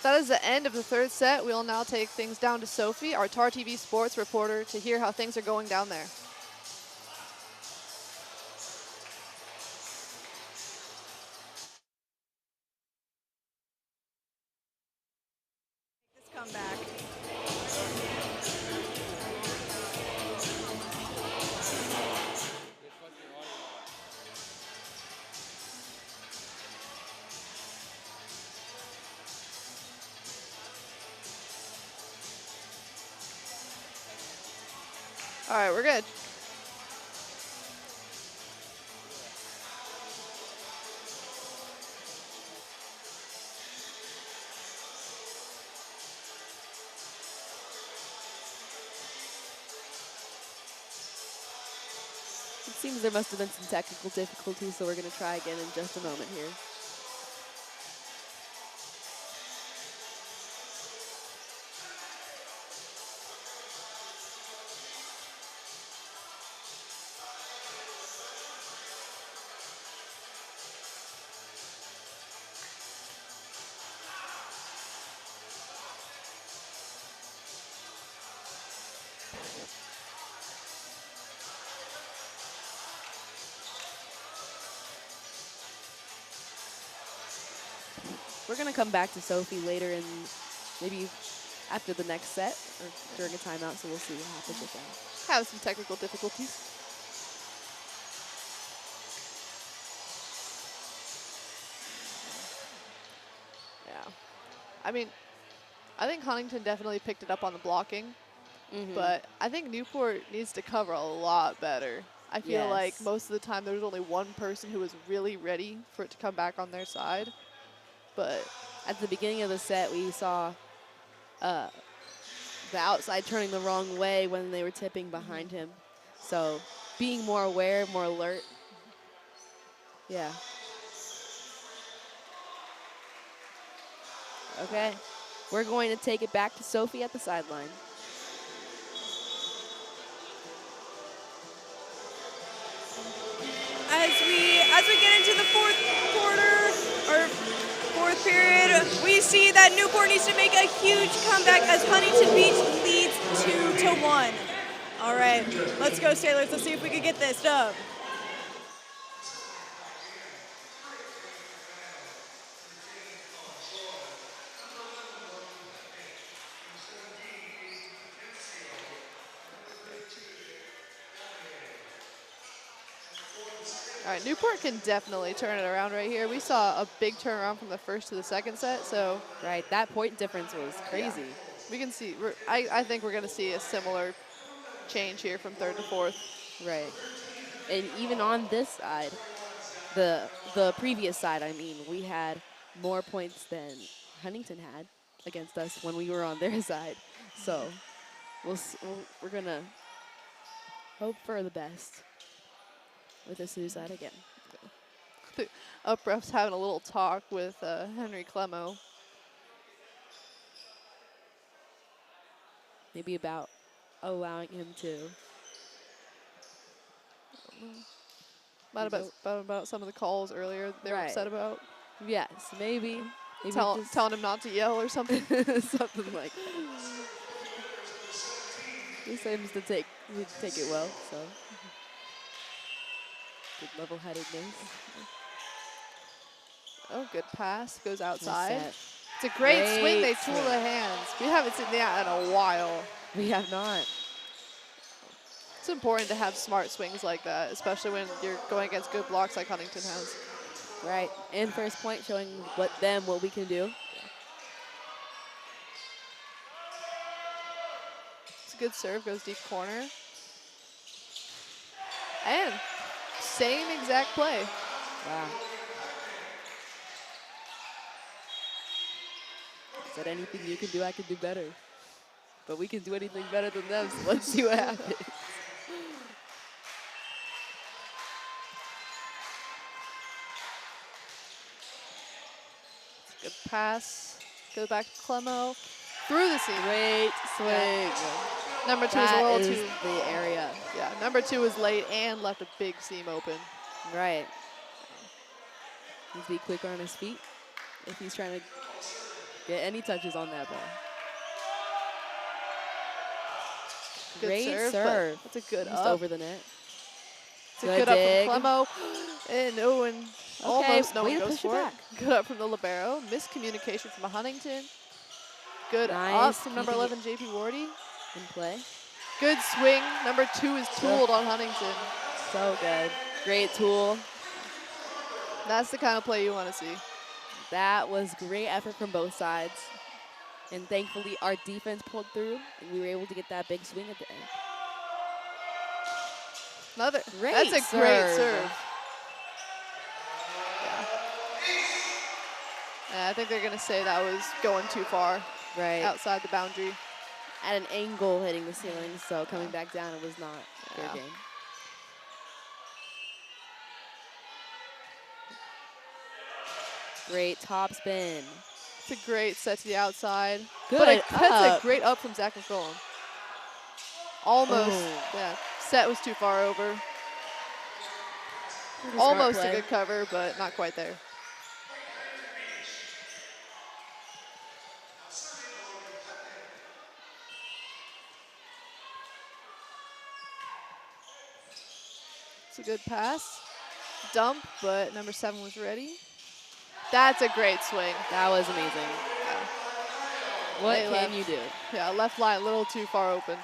That is the end of the 3rd set. We'll now take things down to Sophie, our TAR TV sports reporter, to hear how things are going down there. This comeback. All right, we're good. It seems there must have been some technical difficulties, so we're going to try again in just a moment here. We're going to come back to Sophie later in maybe after the next set or during a timeout, so we'll see what happens with that. Have some technical difficulties. Yeah. I mean, I think Huntington definitely picked it up on the blocking, but I think Newport needs to cover a lot better. I feel like Yes. most of the time there was only one person who was really ready for it to come back on their side. But At the beginning of the set, we saw the outside turning the wrong way when they were tipping behind him. So being more aware, more alert. Yeah. Okay. We're going to take it back to Sophie at the sideline. as we get into the fourth quarter or fourth period, we see that Newport needs to make a huge comeback as Huntington Beach leads 2-1. All right, let's go Sailors. Let's see if we can get this dub. All right, Newport can definitely turn it around right here. We saw a big turnaround from the first to the second set, so. Right, that point difference was crazy. Yeah. We can see, I think we're gonna see a similar change here from third to fourth. Right. And even on this side, the previous side, I mean, we had more points than Huntington had against us when we were on their side. So we're going to hope for the best with this new side again. The up ref's having a little talk with Henry Clemo. Maybe about allowing him to. About some of the calls earlier they were Right. upset about. Yes, maybe Telling him not to yell or something. something like that. He seems to take it well, so good level-headedness. Oh, good pass. Goes outside. Set. It's a great swing. They Great tool swing. the hands. We haven't seen that in a while. We have not. It's important to have smart swings like that, especially when you're going against good blocks like Huntington has. Right, and first point showing what we can do. It's a good serve, goes deep corner. And same exact play. Wow. Said anything you can do, I can do better. But we can do anything better than them, so let's see what happens. Good pass. Goes back to Clemo. Through the seam. Great swing. Yeah. Number two That is a little is too. the area. Yeah, number two was late and left a big seam open. Right. Needs to be quicker on his feet if he's trying to get any touches on that ball. Good Great serve, serve. but that's a good Just up. over the net. It's a good up dig. from Clemo. And Owen almost no way one to goes push it for it. back. Good up from the libero. Miscommunication from Huntington. Good up Nice, from number keeping 11, JP Wardy. In play. Good swing. Number two is tooled on Huntington. So good. Great tool. That's the kind of play you want to see. That was great effort from both sides. And thankfully, our defense pulled through, and we were able to get that big swing at the end. Another. Great That's a great serve. serve. Yeah. And I think they're going to say that was going too far. Right. Outside the boundary. At an angle hitting the ceiling, so coming back down, it was not fair game. Great top spin. It's a great set to the outside. Good That's up. a great up from Zach McCollum. Almost. Oh. Yeah. Set was too far over. Smart Almost play. a good cover, but not quite there. It's a good pass. Dump, but number 7 was ready. That's a great swing. That was amazing. Yeah. What They can left. you do? Yeah, left line a little too far open.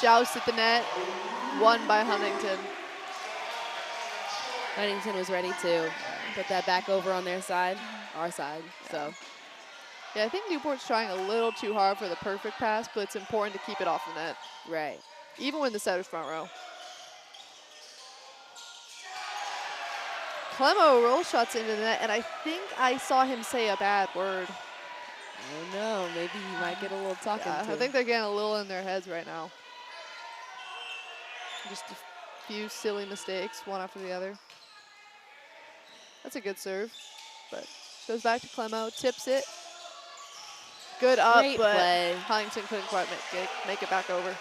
Joust at the net, won by Huntington. Huntington was ready to put that back over on their side, our side, so. Yeah, I think Newport's trying a little too hard for the perfect pass, but it's important to keep it off the net, Right. even when the setter's front row. Clemo roll shots into the net, and I think I saw him say a bad word. I don't know, maybe he might get a little talking Yeah, to. I think they're getting a little in their heads right now. Just a few silly mistakes, one after the other. That's a good serve, but goes back to Clemo, tips it. Good up, Great but play. Huntington couldn't quite make it back over.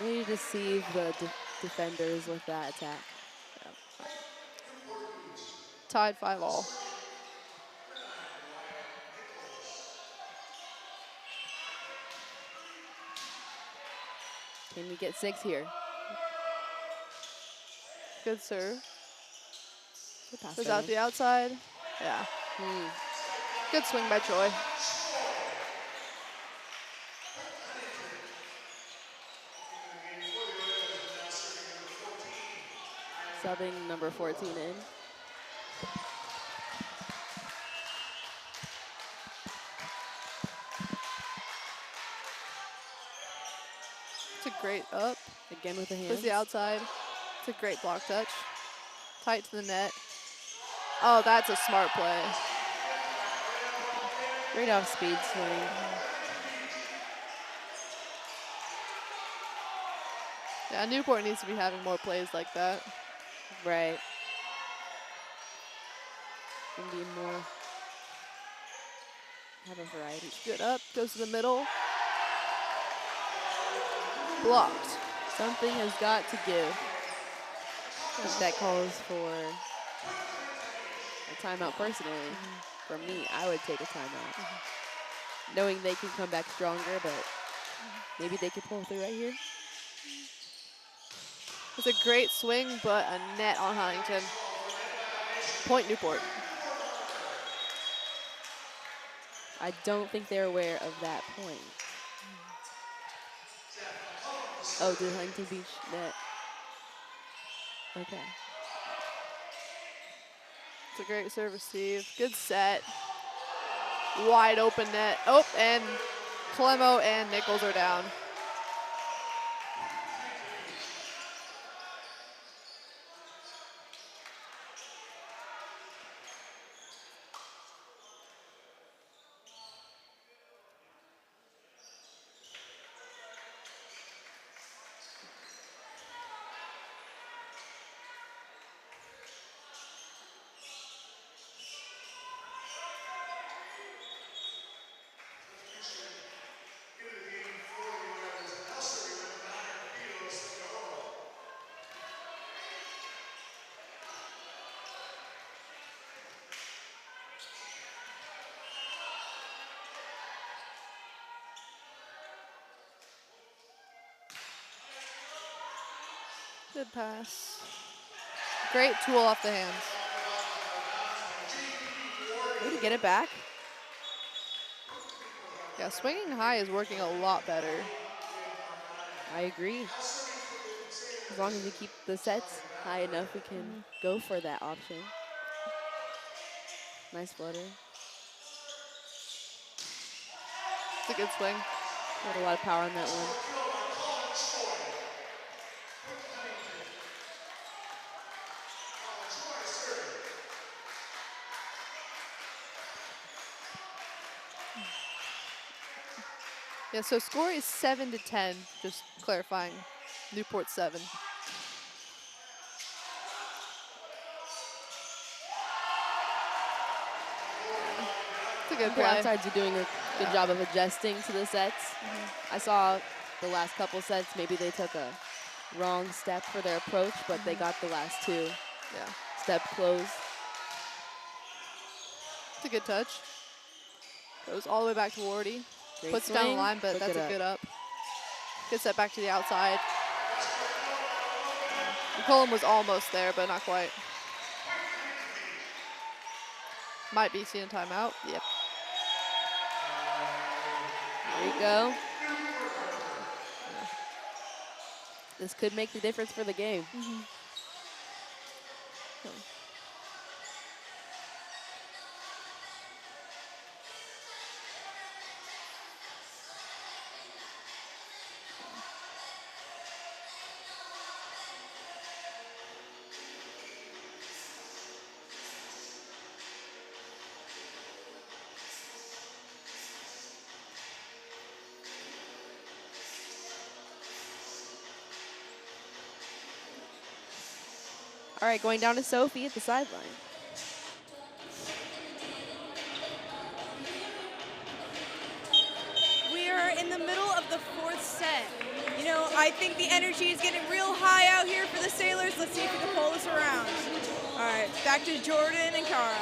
We need to deceive the defenders with that attack. Tied 5-all. Can we get 6 here? Good serve. Good pass Goes right out in. the outside. Yeah. Good swing by Choi. Subbing number 14 in. It's a great up. Again with the hands. Goes the outside. It's a great block touch. Tight to the net. Oh, that's a smart play. Great off speed swing. Yeah, Newport needs to be having more plays like that. Right. Can be more. Have a variety. Good up. Goes to the middle. Blocked. Something has got to give. If that calls for a timeout personally. For me, I would take a timeout. Knowing they can come back stronger, but maybe they could pull through right here. It's a great swing, but a net on Huntington. Point Newport. I don't think they're aware of that point. Oh, did Huntington Beach net? Okay. It's a great serve receive. Good set. Wide open net. Oh, and Clemo and Nichols are down. Good pass. Great tool off the hands. Way to get it back. Yeah, swinging high is working a lot better. I agree. As long as we keep the sets high enough, we can go for that option. Nice flutter. It's a good swing. Got a lot of power on that one. Yeah, so score is 7-10, just clarifying. Newport 7. It's a good The play. outsides are doing a good job of adjusting to the sets. I saw the last couple sets, maybe they took a wrong step for their approach, but they got the last 2 Yeah, step close. it's a good touch. Goes all the way back to Wardy. Great Puts it down the swing, line, but took that's it a up. good up. Good set back to the outside. McCollum was almost there, but not quite. Might be seeing a timeout. Yep. There you go. This could make the difference for the game. All right, going down to Sophie at the sideline. in the middle of the fourth set. You know, I think the energy is getting real high out here for the Sailors. Let's see if we can pull this around. All right, back to Jordan and Kara.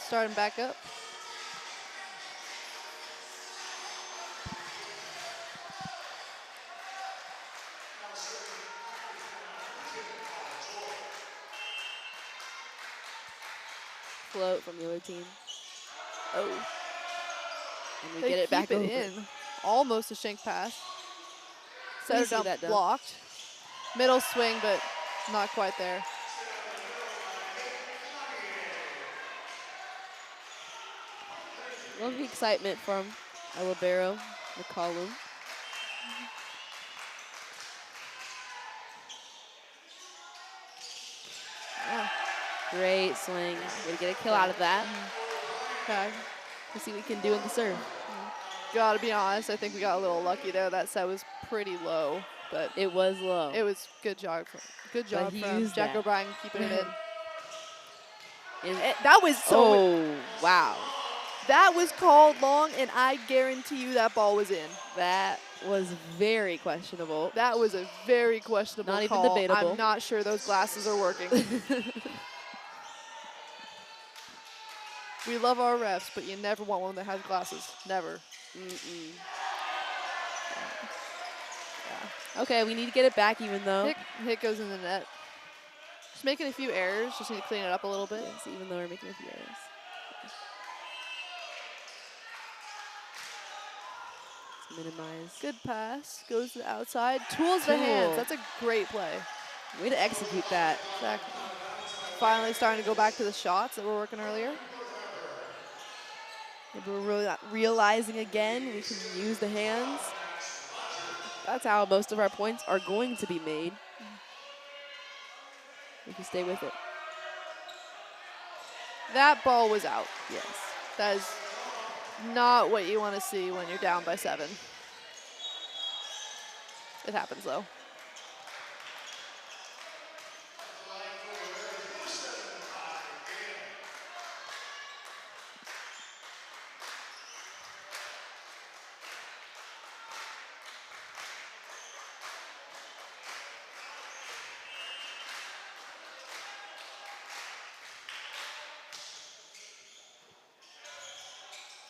Starting back up. Float from the other team. Oh. And we They get it back keep over. in. Almost a shank pass. We Set her see down, that done. blocked. Middle swing, but not quite there. Love the excitement from our libero, McCollum. Yeah. Great swing. Way to get a kill out of that. Okay. Let's see what we can do in the serve. Gotta be honest, I think we got a little lucky there. That set was pretty low, but It was low. it was good job. Good job he from used Jack that. O'Brien keeping it in. And- That was so. oh, wow. That was called long, and I guarantee you that ball was in. That was very questionable. That was a very questionable Not even call. debatable. I'm not sure those glasses are working. We love our refs, but you never want one that has glasses. Never. Mm-mm. Okay, we need to get it back even though. Hit goes in the net. Just making a few errors. Just need to clean it up a little bit. Yes, even though we're making a few errors. Let's minimize. Good pass. Goes to the outside. Tools the hands. Tool. That's a great play. Way to execute that. Exactly. Finally starting to go back to the shots that were working earlier. Maybe we're really not realizing again we can use the hands. That's how most of our points are going to be made. If you stay with it. That ball was out. Yes. That is not what you want to see when you're down by 7. It happens though.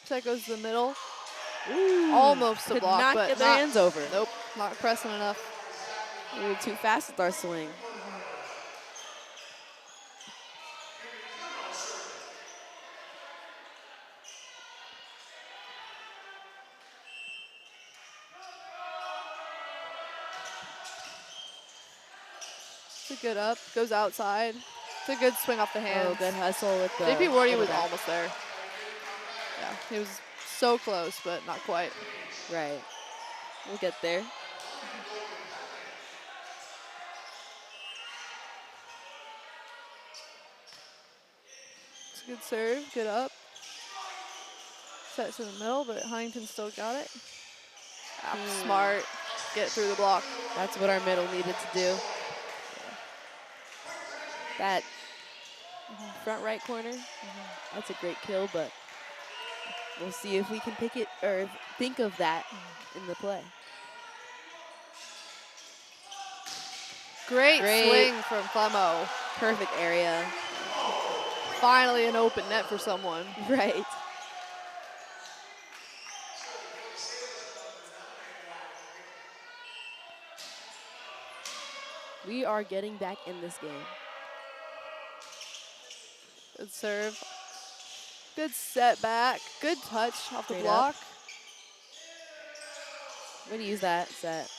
That goes to the middle. Ooh, Almost a could block, not but get their not, hands over. Nope, not pressing enough. A little too fast with our swing. It's a good up. Goes outside. It's a good swing off the hands. Oh, good hustle with the. JP Wardy was quarterback. almost there. Yeah, he was so close, but not quite. Right. We'll get there. It's a good serve, good up. Set to the middle, but Huntington still got it. Smart. Get through the block. That's what our middle needed to do. That front right corner, that's a great kill, but we'll see if we can pick it or think of that in the play. Great Great. swing from Clemo. Perfect area. Finally an open net for someone. Right. We are getting back in this game. Good serve. Good setback. Good touch off the Straight block. We're gonna use that set.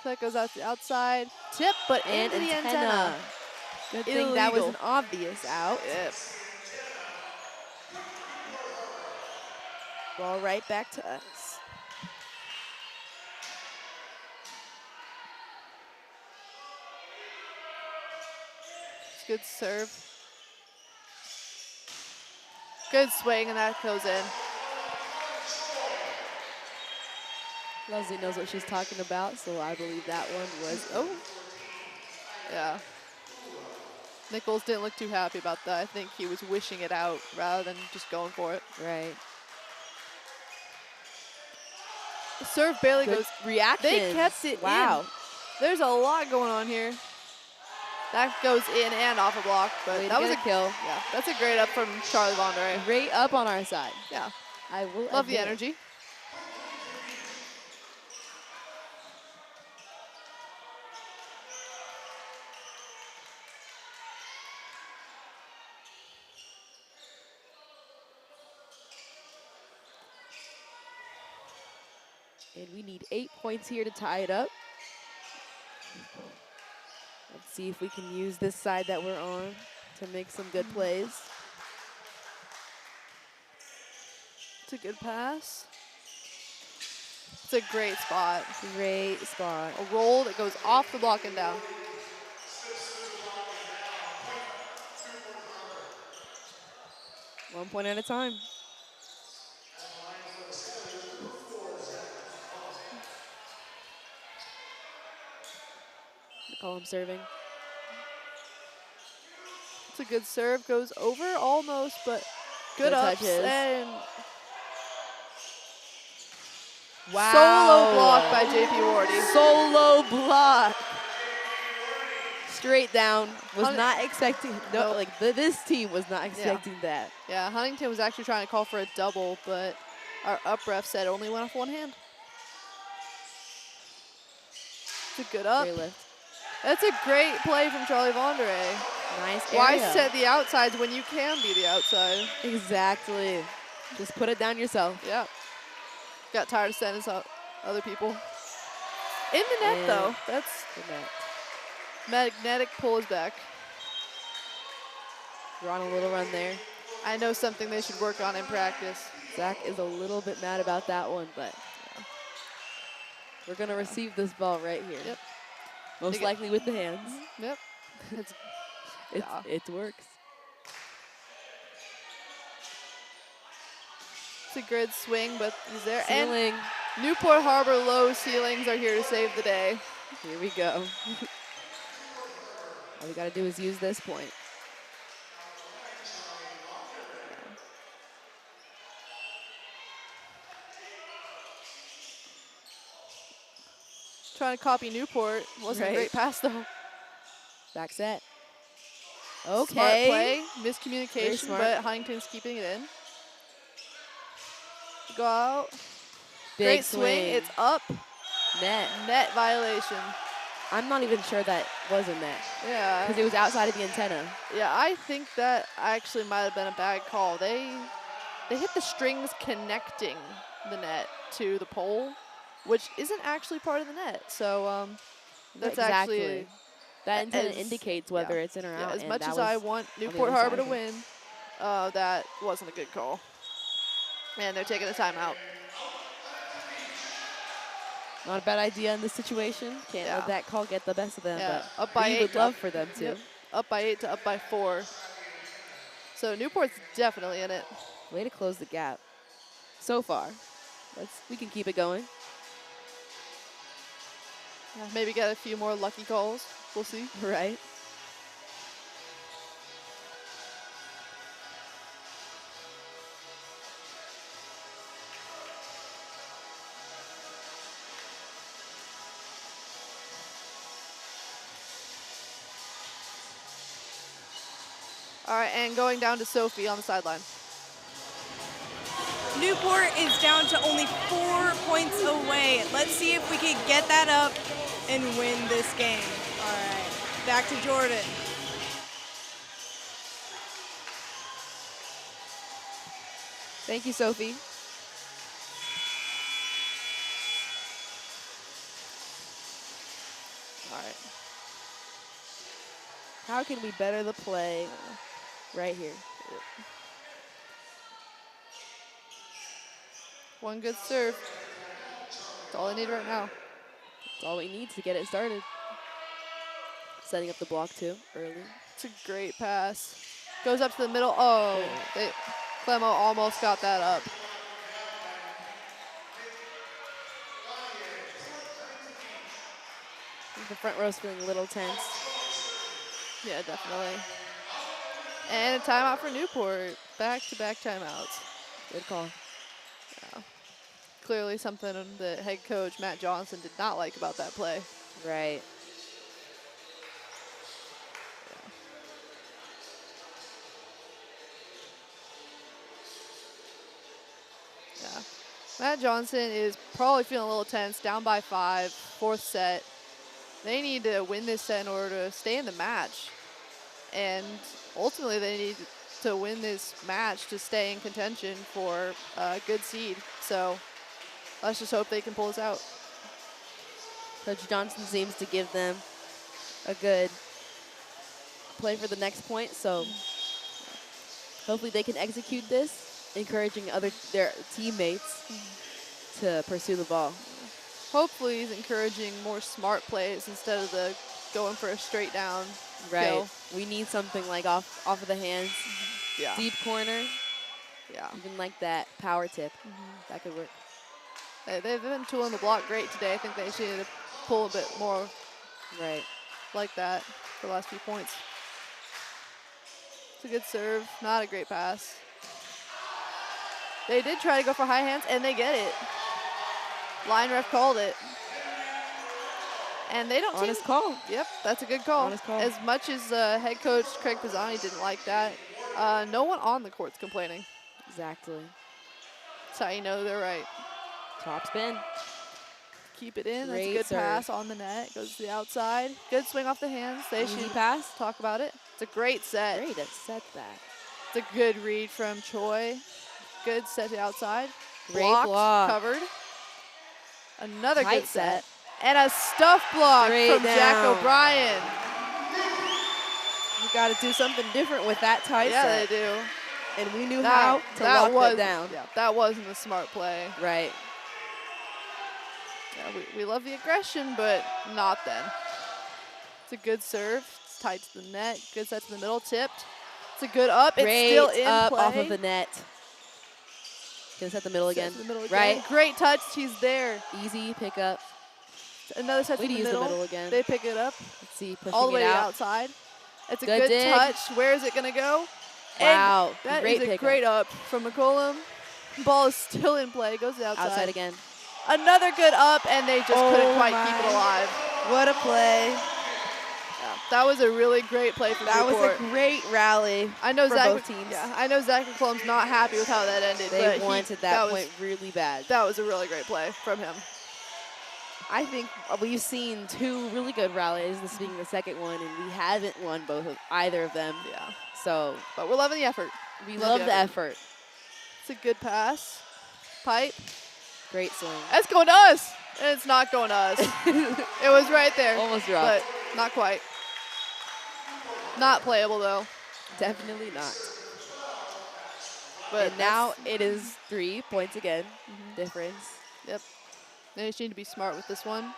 That goes out the outside. Tip, but And into the antenna. antenna. Good thing that was Illegal. an obvious out. Yep. Ball right back to us. It's good serve. Good swing, and that goes in. Leslie knows what she's talking about, so I believe that one was, oh, Yeah. Nichols didn't look too happy about that. I think he was wishing it out rather than just going for it. Right. The serve barely Good goes. reaction. They kept it wow. in. There's a lot going on here. That goes in and off a block, but Way to that was get a a kill. Yeah, that's a great up from Charlie Vondere. Great up on our side. Yeah, I will love the admit. energy. And we need 8 points here to tie it up. Let's see if we can use this side that we're on to make some good plays. It's a good pass. It's a great spot. Great spot. A roll that goes off the block and down. One point at a time. McCollum serving. It's a good serve. Goes over almost, but good Good ups. touches. And Wow. solo block by JP Wardy. Solo block. Straight down. Was Hun- not expecting. No, Nope. like this team was not expecting that. Yeah, Huntington was actually trying to call for a double, but our up ref said only went off one hand. It's a good up. Great lift. That's a great play from Charlie Vondere. Nice Why area. set the outsides when you can be the outside? Exactly. Just put it down yourself. Yeah. Got tired of sending other people. In the net, And though. That's Good net. magnetic pull is back. We're on a little run there. I know something they should work on in practice. Zach is a little bit mad about that one, but we're going to receive this ball right here. Yep. Most Dig it. likely with the hands. Yep. It's, yeah. It works. It's a good swing, but he's there. Ceiling. And Newport Harbor low ceilings are here to save the day. Here we go. All we got to do is use this point. Trying to copy Newport. Wasn't Right. a great pass, though. Back set. Smart Okay. play, Very miscommunication, smart. but Huntington's keeping it in. Go out. Big Great swing. It's up. net. Net violation. I'm not even sure that was a net Yeah. because it was outside of the antenna. Yeah, I think that actually might have been a bad call. They hit the strings connecting the net to the pole, which isn't actually part of the net. So that's Exactly. actually That antenna as- indicates whether yeah. it's in or yeah, out. as and much that as I was want the Newport other Harbor to side. win. That wasn't a good call. And they're taking a timeout. Not a bad idea in this situation. Can't Yeah. let that call get the best of them. Yeah, But up by we 8 would to love up- for them to. Yep. Up by 8 to up by 4. So Newport's definitely in it. Way to close the gap. So far, we can keep it going. Yeah, maybe get a few more lucky calls. We'll see. Right. All right, and going down to Sophie on the sideline. Newport is down to only 4 points away. Let's see if we can get that up and win this game. All right, back to Jordan. Thank you, Sophie. All right. How can we better the play right here? One good serve. That's all I need right now. That's all we need to get it started. Setting up the block too early. It's a great pass. Goes up to the middle. Oh, Clemo almost got that up. The front row's feeling a little tense. Yeah, definitely. And a timeout for Newport. Back-to-back timeouts. Good call. Yeah. Clearly something that head coach Matt Johnson did not like about that play. Right. Yeah. Matt Johnson is probably feeling a little tense, down by 5, fourth set. They need to win this set in order to stay in the match. And ultimately, they need to win this match to stay in contention for a good seed. So let's just hope they can pull this out. Coach Johnson seems to give them a good play for the next point, so hopefully they can execute this, encouraging their teammates to pursue the ball. Hopefully he's encouraging more smart plays instead of the going for a straight down Right. kill. We need something like off of the hands, Yeah. deep corner, Yeah. even like that power tip. That could work. They've been tooling the block great today. I think they should need to pull a bit more Right. like that for the last few points. It's a good serve, not a great pass. They did try to go for high hands, and they get it. Line ref called it. And they don't Honest seem, call. Yep, that's a good call. Honest call. As much as head coach Craig Pisani didn't like that, no one on the court's complaining. Exactly. That's how you know they're right. Top spin. Keep it in. That's Great a good serve. pass on the net. Goes to the outside. Good swing off the hands. They Easy should pass. talk about it. It's a great set. Great to set that. It's a good read from Choi. Good set to outside. Great Blocked, block. covered. Another Tight good set. set. And a stuff block Straight from Jack down. O'Brien. You got to do something different with that tight Yeah, set. they do. And we knew how to lock that down. Yeah, that wasn't a smart play. Right. Yeah, we love the aggression, but not then. It's a good serve. It's tight to the net. Good set to the middle, tipped. It's a good up. Great It's still in up play. off of the net. Gonna set the middle Set again. to the middle Right. again. Great touch. He's there. Easy pickup. Another set Way to to the use middle. the middle again. They pick it up. Let's see, pushing All the way it to the out. outside. It's a Good good dig. touch. Where is it going to go? Wow, And that great is a pickup. great up from McCollum. Ball is still in play. Goes to the outside. Outside again. Another good up, and they just couldn't quite keep it my. alive. What a play. Yeah, that was a really great play from That was Newport. a great rally I know for Zach, both teams. Yeah, I know Zach McCollum's not happy with how that ended. They but wanted that point really bad. That was a really great play from him. I think we've seen two really good rallies, this being the second one, and we haven't won either of them. Yeah, So but we're loving the effort. we love the effort. It's a good pass. Pipe. Great swing. That's going to us. And it's not going to us. It was right there. Almost dropped. But not quite. Not playable, though. Definitely not. But And now it is 3 points again. Difference. Yep. They just need to be smart with this one.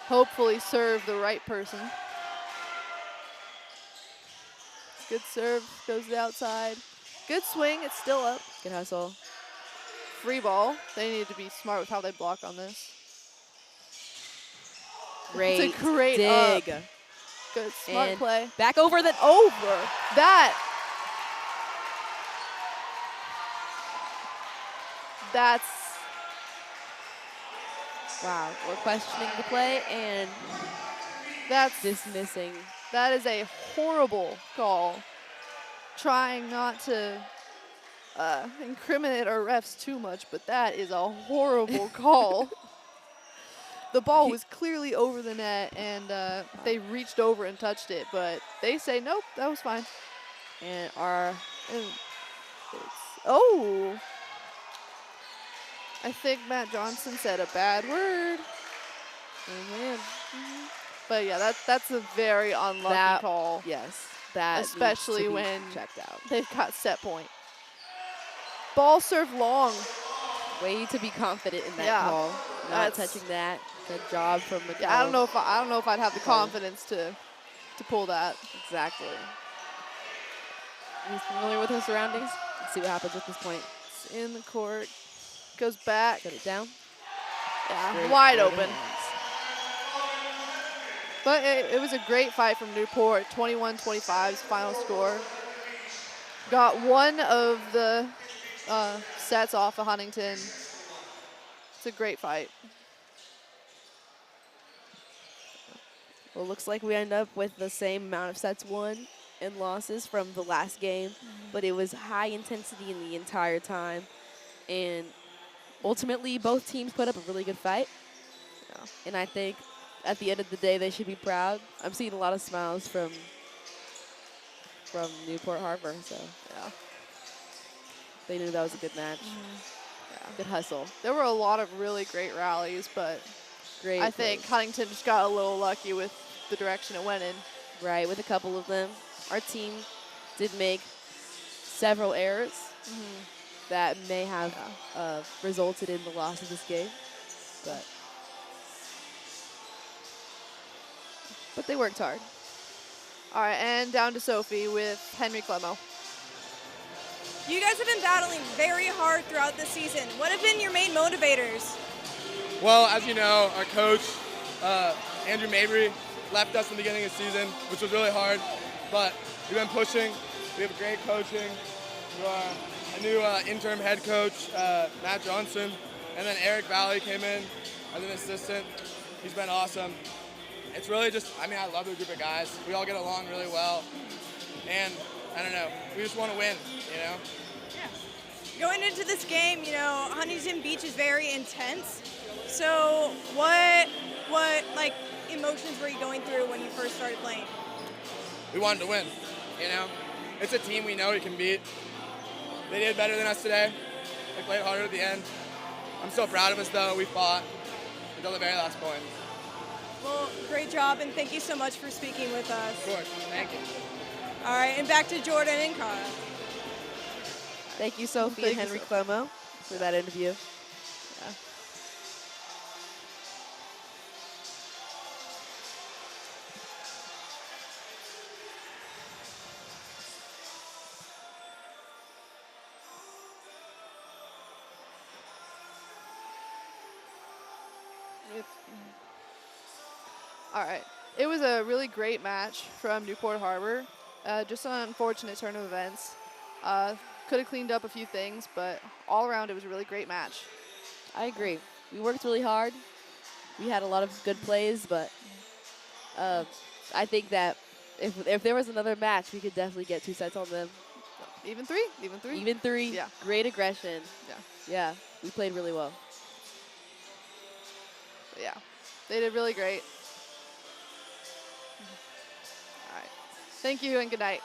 Hopefully serve the right person. Good serve. Goes to the outside. Good swing. It's still up. Good hustle. Free ball. They need to be smart with how they block on this. Great It's a great dig. up. Good smart And play. back over the Over. That's wow. We're questioning the play and dismissing. that is a horrible call. Trying not to incriminate our refs too much, but that is a horrible call. The ball was clearly over the net, and they reached over and touched it, but they say, nope, that was fine. And Oh! I think Matt Johnson said a bad word. But yeah, that's a very unlucky call. Yes, that Especially needs to be when checked out. They've got set point. Ball serve long. Way to be confident in that Yeah, call. Not that's- touching that. Good job from McCollum. Yeah, I don't know if I'd have the confidence to pull that. Exactly. He's familiar with her surroundings. Let's see what happens at this point. It's in the court. Goes back. Shut it down. Yeah, Straight wide over the open. hands. But it was a great fight from Newport. 21-25 is final score. got one of the sets off of Huntington. It's a great fight. Well, looks like we end up with the same amount of sets won and losses from the last game, but it was high intensity in the entire time. And ultimately, both teams put up a really good fight. Yeah. And I think at the end of the day, they should be proud. I'm seeing a lot of smiles from Newport Harbor, so Yeah. they knew that was a good match. Yeah. Good hustle. There were a lot of really great rallies, but Great. I think plays. Huntington just got a little lucky with the direction it went in. Right, with a couple of them. Our team did make several errors that may have resulted in the loss of this game. But they worked hard. All right, and down to Sophie with Henry Clemo. You guys have been battling very hard throughout the season. What have been your main motivators? Well, as you know, our coach, Andrew Mabry, left us in the beginning of the season, which was really hard, but we've been pushing. We have great coaching. A new interim head coach, Matt Johnson, and then Eric Valley came in as an assistant. He's been awesome. It's really just, I love the group of guys. We all get along really well, and I don't know, we just want to win, you know? Going into this game, Huntington Beach is very intense. So what like emotions were you going through when you first started playing? We wanted to win, you know? It's a team we know we can beat. They did better than us today. They played harder at the end. I'm so proud of us, though. We fought until the very last point. Well, great job, and thank you so much for speaking with us. Of course. Thank you. All right, and back to Jordan and Cara. Thank you, Sophie Thank and you, Henry Sophie. Clemo, for that interview. All right. It was a really great match from Newport Harbor. Just an unfortunate turn of events. Could have cleaned up a few things, but all around it was a really great match. I agree. We worked really hard. We had a lot of good plays, but I think that if there was another match, we could definitely get 2 sets on them. Even three? Even three? Even 3. Yeah. Great aggression. Yeah. Yeah, we played really well. Yeah. They did really great. All right. Thank you and good night.